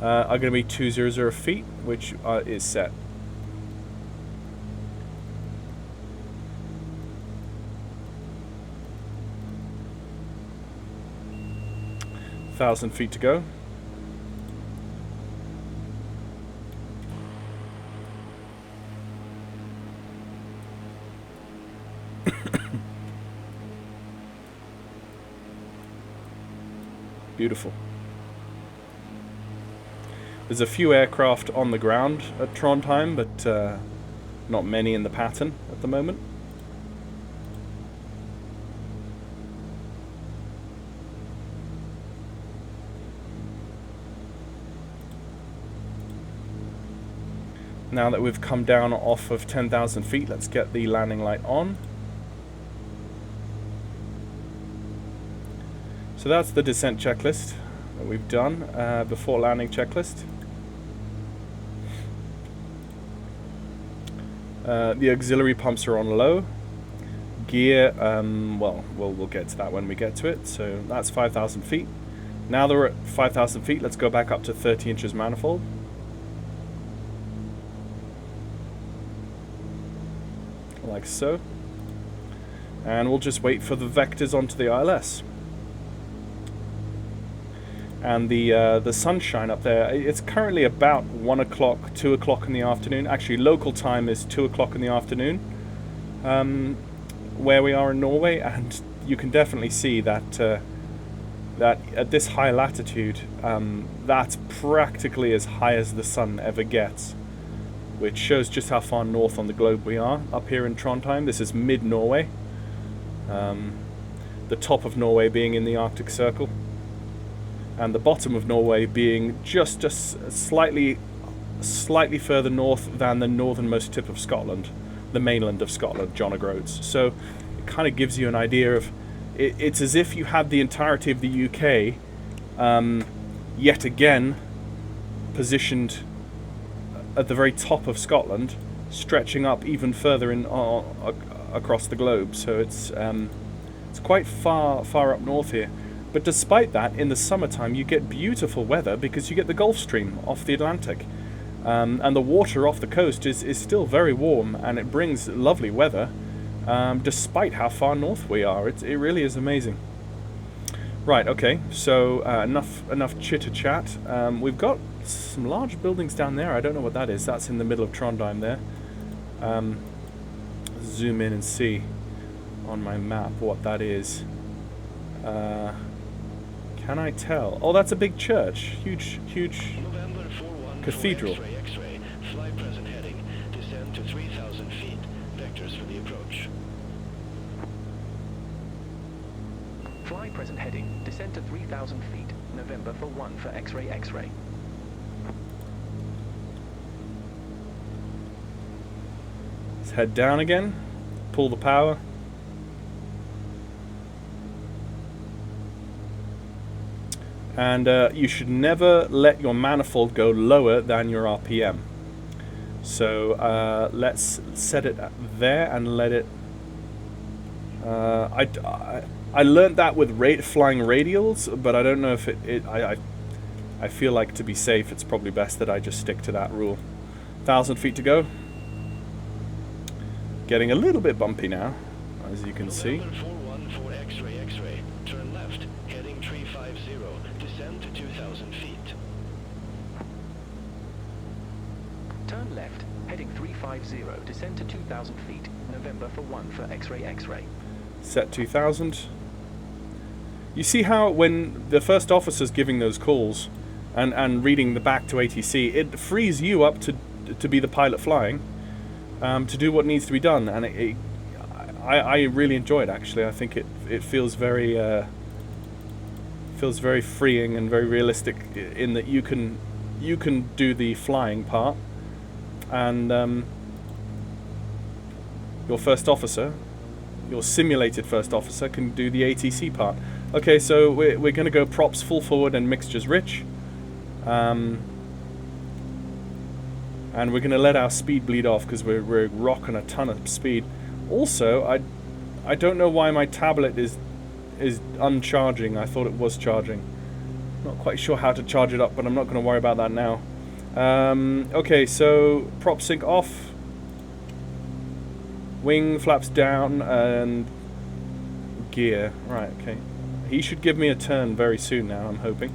Speaker 1: are going to be 200 feet, which is set. Thousand feet to go. Beautiful. There's a few aircraft on the ground at Trondheim, but not many in the pattern at the moment. Now that we've come down off of 10,000 feet, let's get the landing light on. So that's the descent checklist that we've done, before landing checklist. The auxiliary pumps are on low. Gear, we'll get to that when we get to it. So that's 5,000 feet. Now that we're at 5,000 feet, let's go back up to 30 inches manifold. Like so. And we'll just wait for the vectors onto the ILS. And the sunshine up there, it's currently about 1 o'clock, 2 o'clock in the afternoon. Actually, local time is 2 o'clock in the afternoon, where we are in Norway, and you can definitely see that that at this high latitude, that's practically as high as the sun ever gets, which shows just how far north on the globe we are. Up here in Trondheim, this is mid-Norway, the top of Norway being in the Arctic Circle, and the bottom of Norway being just slightly slightly further north than the northernmost tip of Scotland, the mainland of Scotland, John O'Groats. So it kind of gives you an idea of, it's as if you had the entirety of the UK yet again positioned at the very top of Scotland, stretching up even further in across the globe. So it's quite far up north here. But despite that, in the summertime you get beautiful weather because you get the Gulf Stream off the Atlantic, and the water off the coast is still very warm, and it brings lovely weather despite how far north we are. It really is amazing. Right, okay, so enough chitter chat. We've got some large buildings down there. I don't know what that is. That's in the middle of Trondheim there. Zoom in and see on my map what that is. Can I tell? Oh, that's a big church. Huge cathedral.
Speaker 5: X-ray, fly present heading, descend to 3,000 feet, vectors for the approach.
Speaker 4: Fly present heading, descend to 3,000 feet, November for 1 for X-ray X-ray.
Speaker 1: Let's head down again, pull the power. And you should never let your manifold go lower than your RPM. So let's set it there and let it... I learned that with flying radials, but I don't know if I feel like, to be safe, it's probably best that I just stick to that rule. 1,000 feet to go. Getting a little bit bumpy now, as you can see.
Speaker 5: November 414 X-ray X-ray, turn left, heading 350, descend to 2,000 feet.
Speaker 4: Turn left, heading 350, descend to 2,000 feet, November for 1 for X-ray X-ray.
Speaker 1: Set 2,000. You see how when the first officer's giving those calls and reading the back to ATC, it frees you up to be the pilot flying, to do what needs to be done, and I really enjoy it. Actually, I think it feels very freeing and very realistic in that you can do the flying part, and your first officer, your simulated first officer, can do the ATC part. Okay, so we're going to go props full forward and mixtures rich, and we're going to let our speed bleed off because we're rocking a ton of speed. Also, I don't know why my tablet is uncharging. I thought it was charging. Not quite sure how to charge it up, but I'm not going to worry about that now. Okay, so prop sync off, wing flaps down, and gear. Right, okay. He should give me a turn very soon now, I'm hoping.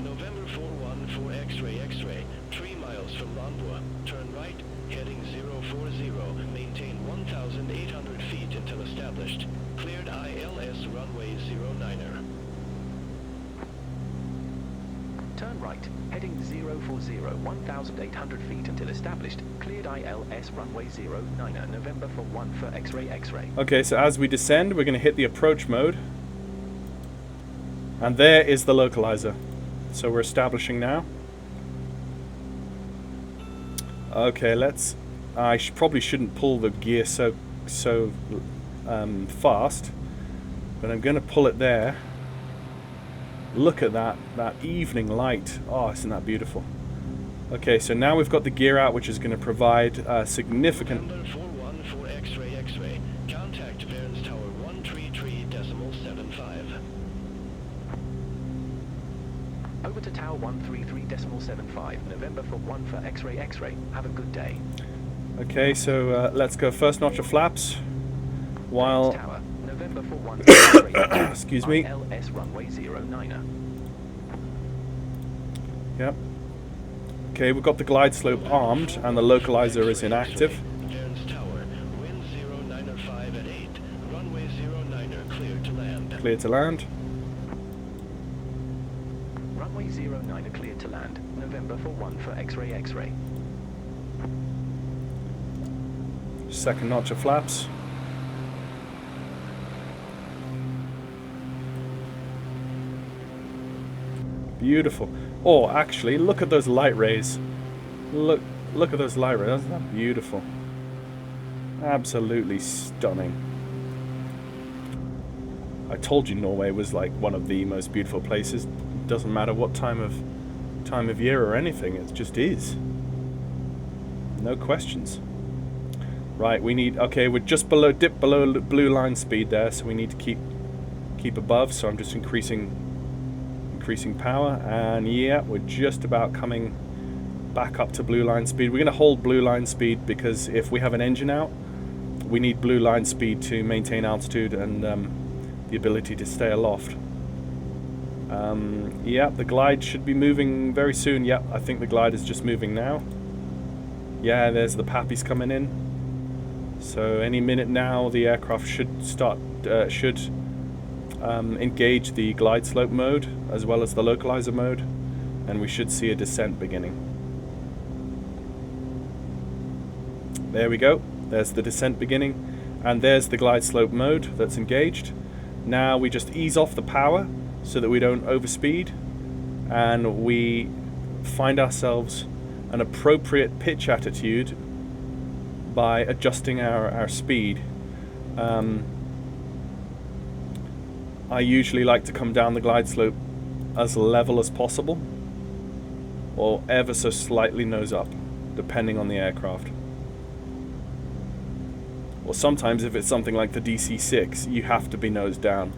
Speaker 5: November 414 X-ray X-ray, 3 miles from London, turn right, heading 040, maintain 1,800 feet until established. Cleared ILS runway 09er.
Speaker 4: Turn right, heading 040, 1,800 feet until established. Cleared ILS runway 09er, November for 1 for X-ray X-ray.
Speaker 1: Okay, so as we descend, we're going to hit the approach mode. And there is the localizer. So we're establishing now. Okay, let's... I probably shouldn't pull the gear so fast, but I'm going to pull it there. Look at that evening light. Oh, isn't that beautiful? Okay, so now we've got the gear out, which is going to provide significant...
Speaker 5: November 414 X-ray X-ray, contact Bairns Tower 133.75.
Speaker 4: Over to Tower 133.75, November for 1 for X-ray X-ray. Have a good day.
Speaker 1: Okay, so let's go first notch of flaps. While...
Speaker 4: Tower, November for 1 for X-ray.
Speaker 1: Excuse me.
Speaker 4: ILS runway 09er.
Speaker 1: Yep. Okay, we've got the glide slope armed and the localizer is inactive.
Speaker 5: Bairns Tower, wind 095 at 8, runway 09er cleared to land.
Speaker 1: Clear to land.
Speaker 4: Runway 09er cleared to land, November for 1 for X-ray X-ray.
Speaker 1: Second notch of flaps. Beautiful. Oh, actually, look at those light rays. Look at those light rays. Isn't that beautiful? Absolutely stunning. I told you Norway was like one of the most beautiful places. Doesn't matter what time of year or anything. It just is. No questions. Right, we need. Okay, we're just dipped below blue line speed there, so we need to keep above. So I'm just increasing power, and yeah, we're just about coming back up to blue line speed. We're going to hold blue line speed because if we have an engine out, we need blue line speed to maintain altitude and the ability to stay aloft. Yeah, the glide should be moving very soon. Yeah, I think the glide is just moving now. Yeah, there's the pappies coming in. So any minute now, the aircraft should engage the glide slope mode as well as the localizer mode, and we should see a descent beginning. There we go. There's the descent beginning, and there's the glide slope mode that's engaged. Now we just ease off the power so that we don't overspeed, and we find ourselves an appropriate pitch attitude by adjusting our speed. I usually like to come down the glide slope as level as possible, or ever so slightly nose up, depending on the aircraft. Or sometimes if it's something like the DC-6, you have to be nose down.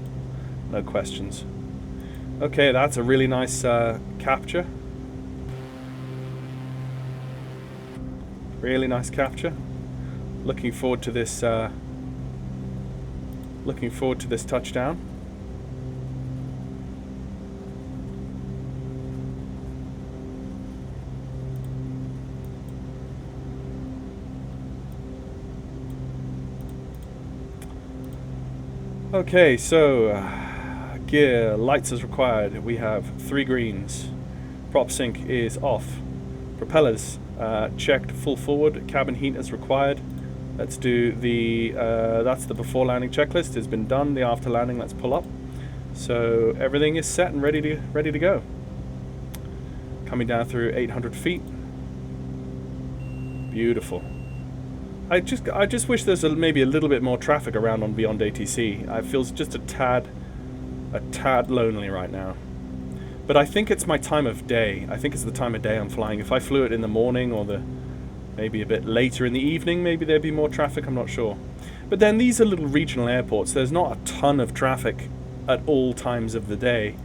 Speaker 1: No questions. Okay, that's a really nice capture. Really nice capture. Looking forward to this touchdown. Okay, so gear, lights as required. We have 3 greens. Prop sync is off. Propellers checked full forward. Cabin heat as required. Let's do the that's the before landing checklist has been done. The after landing, let's pull up. So everything is set and ready to go. Coming down through 800 feet. Beautiful. I just wish there's maybe a little bit more traffic around on Beyond ATC. It feels just a tad lonely right now. But I think it's my time of day. I think it's the time of day I'm flying. If I flew it in the morning or maybe a bit later in the evening, maybe there'd be more traffic, I'm not sure. But then these are little regional airports. There's not a ton of traffic at all times of the day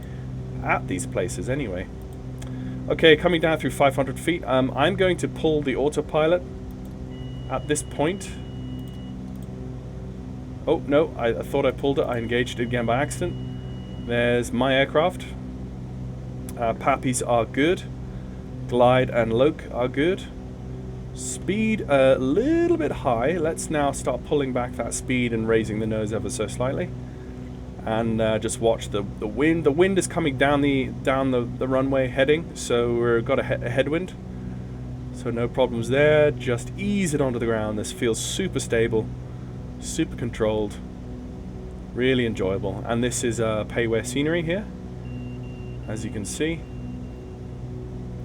Speaker 1: at these places anyway. Okay, coming down through 500 feet. I'm going to pull the autopilot at this point. Oh, no, I thought I pulled it. I engaged it again by accident. There's my aircraft. Pappies are good. Glide and loc are good. Speed a little bit high. Let's now start pulling back that speed and raising the nose ever so slightly. And just watch the wind. The wind is coming down the runway heading, so we've got a headwind. So no problems there. Just ease it onto the ground. This feels super stable, super controlled, really enjoyable. And this is payware scenery here, as you can see.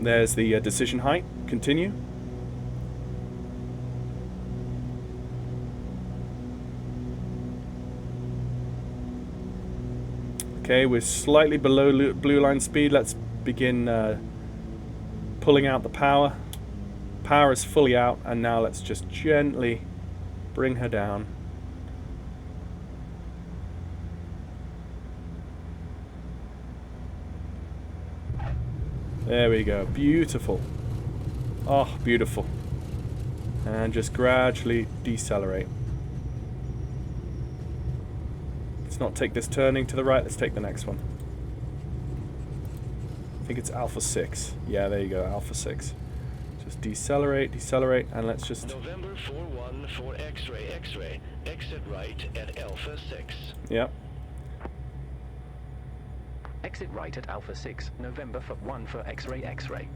Speaker 1: There's the decision height. Continue. Okay, we're slightly below blue line speed. Let's begin pulling out the power. Power is fully out, and now let's just gently bring her down. There we go. Beautiful. Oh, beautiful. And just gradually decelerate. Let's not take this turning to the right. Let's take the next one. I think it's Alpha 6. Yeah, there you go. Alpha 6. Just decelerate, and let's just...
Speaker 5: November 414 X-ray, exit right at Alpha 6.
Speaker 1: Yep.
Speaker 4: Exit right at Alpha 6, November 1 for X-ray.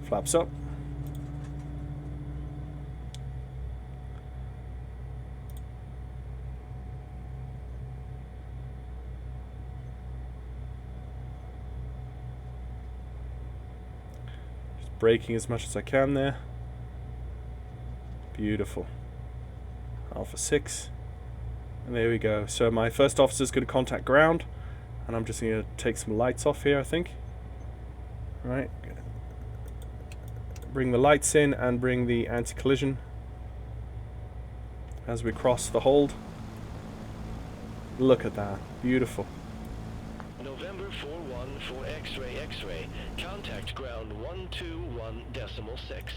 Speaker 1: Flaps up. braking as much as I can there. Beautiful. Alpha 6. And there we go. So my first officer is going to contact ground. And I'm just going to take some lights off here, I think. Right. Bring the lights in and bring the anti-collision as we cross the hold. Look at that. Beautiful.
Speaker 5: November 414 X-ray X-ray. Contact ground 121.6.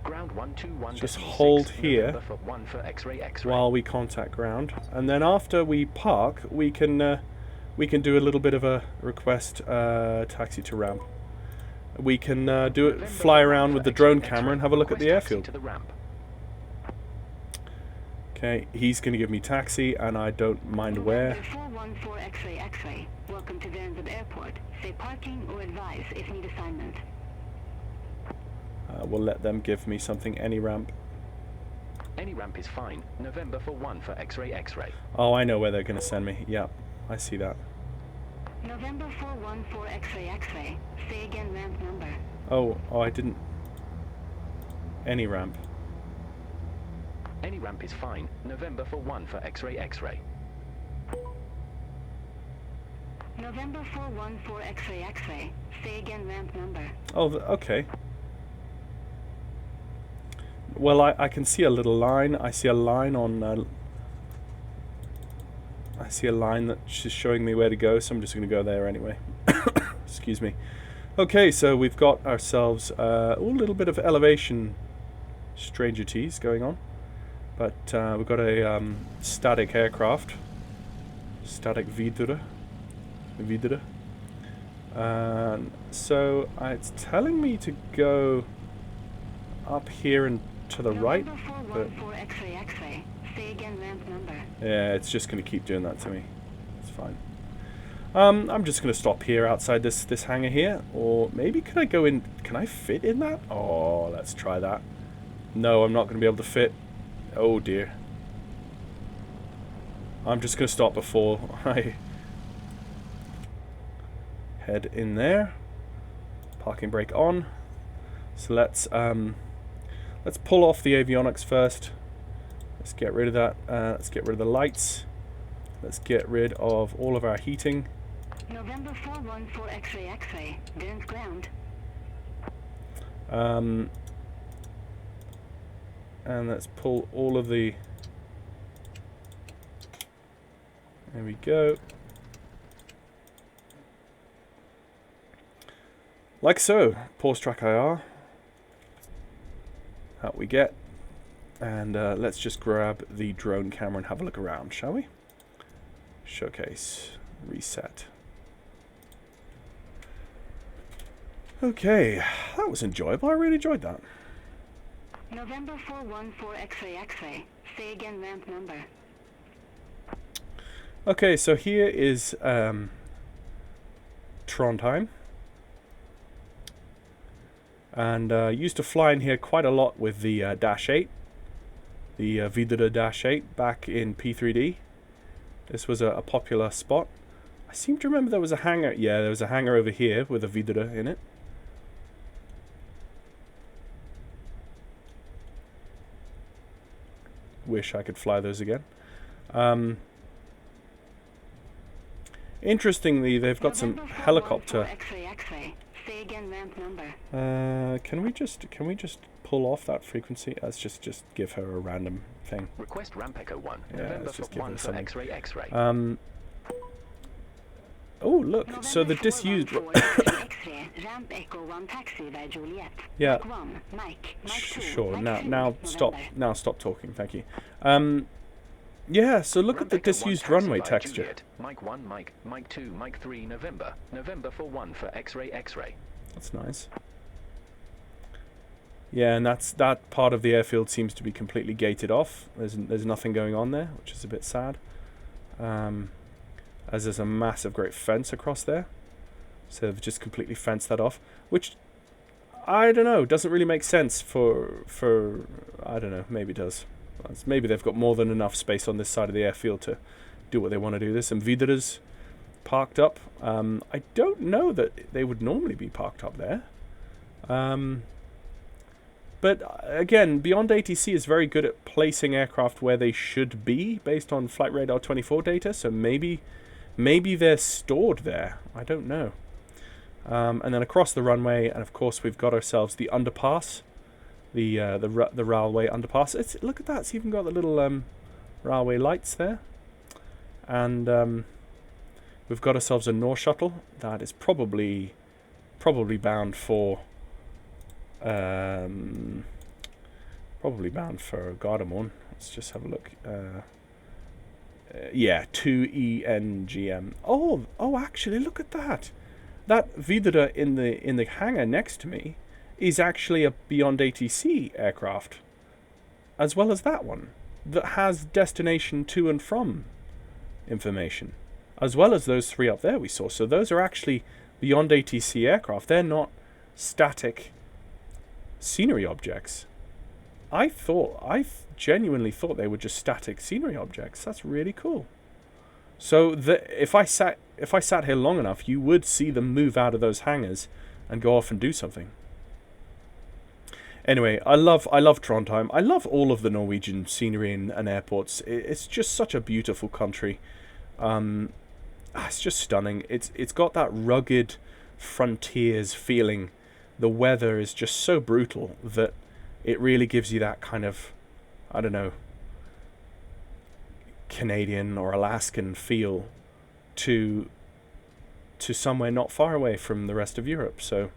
Speaker 4: Ground 121.
Speaker 1: Just hold here
Speaker 4: November for 1 for X-ray X-ray.
Speaker 1: while we contact ground, and then after we park, we can do a little bit of a request taxi to ramp. We can do it, fly around with the drone camera and have a look at the airfield.
Speaker 4: To the ramp.
Speaker 1: Okay, he's going to give me taxi, and I don't mind where.
Speaker 3: 414 X-ray X-ray. Welcome to Vernsted Airport. Say parking or advise if need assignment.
Speaker 1: We'll let them give me something, any ramp.
Speaker 4: Any ramp is fine. November for 1 for X-ray X-ray.
Speaker 1: Oh, I know where they're going to send me. Yeah, I see that.
Speaker 3: November 414 X-ray X-ray. Say again ramp number.
Speaker 1: Oh, I didn't. Any ramp.
Speaker 4: Any ramp is fine. November for 1 for X-ray X-ray.
Speaker 3: November 414 X-ray X-ray. Say again ramp number.
Speaker 1: Oh, okay. Well, I can see a little line. I see a line on... I see a line that's showing me where to go, so I'm just going to go there anyway. Excuse me. Okay, so we've got ourselves a little bit of elevation strangities going on. But we've got a static aircraft. Static videre. So it's telling me to go up here and to the right. But
Speaker 3: X-ray X-ray. Say again ramp number.
Speaker 1: yeah, it's just going to keep doing that to me. It's fine. I'm just going to stop here outside this hangar here. Or maybe could I go in... Can I fit in that? Oh, let's try that. No, I'm not going to be able to fit. Oh dear. I'm just going to stop before I head in there. Parking brake on. So let's pull off the avionics first. Let's get rid of that. Let's get rid of the lights. Let's get rid of all of our heating.
Speaker 3: November 414 X-ray X-ray. Dance ground.
Speaker 1: And let's pull all of the... There we go. Like so. Pause track IR. Out we get. And let's just grab the drone camera and have a look around, shall we? Showcase. Reset. Okay. That was enjoyable. I really enjoyed that.
Speaker 3: November 414 X-ray X-ray. Say again ramp number.
Speaker 1: Okay, so here is Trondheim. And used to fly in here quite a lot with the Dash 8. The Videre Dash 8 back in P3D. This was a popular spot. I seem to remember there was a hangar. Yeah, there was a hangar over here with a Videre in it. Wish I could fly those again. Interestingly, they've got some helicopter.
Speaker 3: X-ray X-ray. Say again ramp number.
Speaker 1: Can we just pull off that frequency? Let's just give her a random thing.
Speaker 4: Request ramp echo 1.
Speaker 1: Yeah,
Speaker 4: November
Speaker 1: let's just
Speaker 4: for
Speaker 1: give
Speaker 4: 1
Speaker 1: her
Speaker 4: for
Speaker 1: something.
Speaker 4: X-ray X-ray.
Speaker 1: Oh look, so the disused.
Speaker 3: Ramp echo 1 taxi by Juliet.
Speaker 1: Yeah.
Speaker 3: Mike 1, Mike 2.
Speaker 1: Sure.
Speaker 3: Mike 3,
Speaker 1: Now stop.
Speaker 3: November.
Speaker 1: Now stop talking. Thank you. Yeah. So look at the
Speaker 4: Ramp echo 1
Speaker 1: disused
Speaker 4: taxi
Speaker 1: runway
Speaker 4: by
Speaker 1: texture.
Speaker 4: Juliet. Mike 1, Mike 2, Mike 3, November. November for 1 for X-ray X-ray.
Speaker 1: That's nice. Yeah, and that part of the airfield seems to be completely gated off. There's nothing going on there, which is a bit sad. As there's a massive great fence across there. So they've just completely fenced that off, which I don't know, doesn't really make sense for I don't know, maybe it does. Maybe they've got more than enough space on this side of the airfield to do what they want to do. There's some Videres parked up. I don't know that they would normally be parked up there. But again, Beyond ATC is very good at placing aircraft where they should be based on Flight Radar 24 data. So maybe they're stored there. I don't know. And then across the runway, and of course we've got ourselves the underpass, the railway underpass. Look at that! It's even got the little railway lights there. And we've got ourselves a North shuttle that is probably bound for Gardermoen. Let's just have a look. Yeah, 2ENGM. Oh, actually, look at that. That Videre in the hangar next to me is actually a Beyond ATC aircraft, as well as that one that has destination to and from information, as well as those three up there we saw. So those are actually Beyond ATC aircraft. They're not static scenery objects. I genuinely thought they were just static scenery objects. That's really cool. So if I sat here long enough, you would see them move out of those hangars and go off and do something. Anyway, I love Trondheim. I love all of the Norwegian scenery and airports. It's just such a beautiful country. It's just stunning. It's got that rugged frontiers feeling. The weather is just so brutal that it really gives you that kind of, I don't know, Canadian or Alaskan feel to somewhere not far away from the rest of Europe. So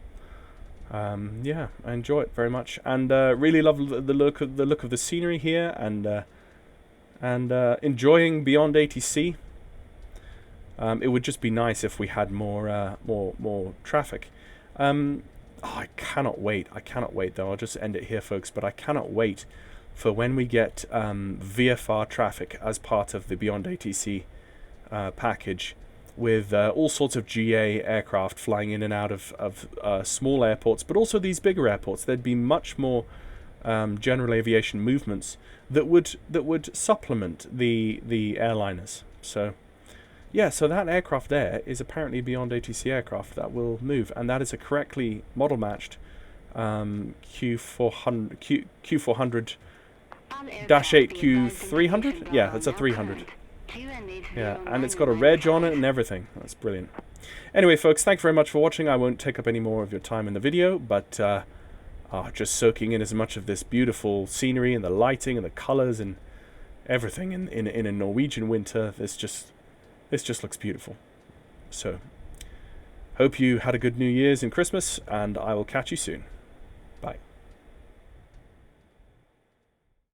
Speaker 1: yeah, I enjoy it very much, and really love the look of the scenery here, and enjoying Beyond ATC. It would just be nice if we had more traffic. I cannot wait. Though. I'll just end it here, folks. But I cannot wait for when we get VFR traffic as part of the Beyond ATC package, with all sorts of GA aircraft flying in and out of small airports, but also these bigger airports. There'd be much more general aviation movements that would supplement the airliners. So yeah, so that aircraft there is apparently a Beyond ATC aircraft that will move, and that is a correctly model matched Q400 -8 Q300. Yeah, that's a 300. Yeah, and it's got a reg on it and everything. That's brilliant. Anyway, folks, thank you very much for watching. I won't take up any more of your time in the video, but just soaking in as much of this beautiful scenery and the lighting and the colors and everything in a Norwegian winter. This just looks beautiful. So, hope you had a good New Year's and Christmas, and I will catch you soon.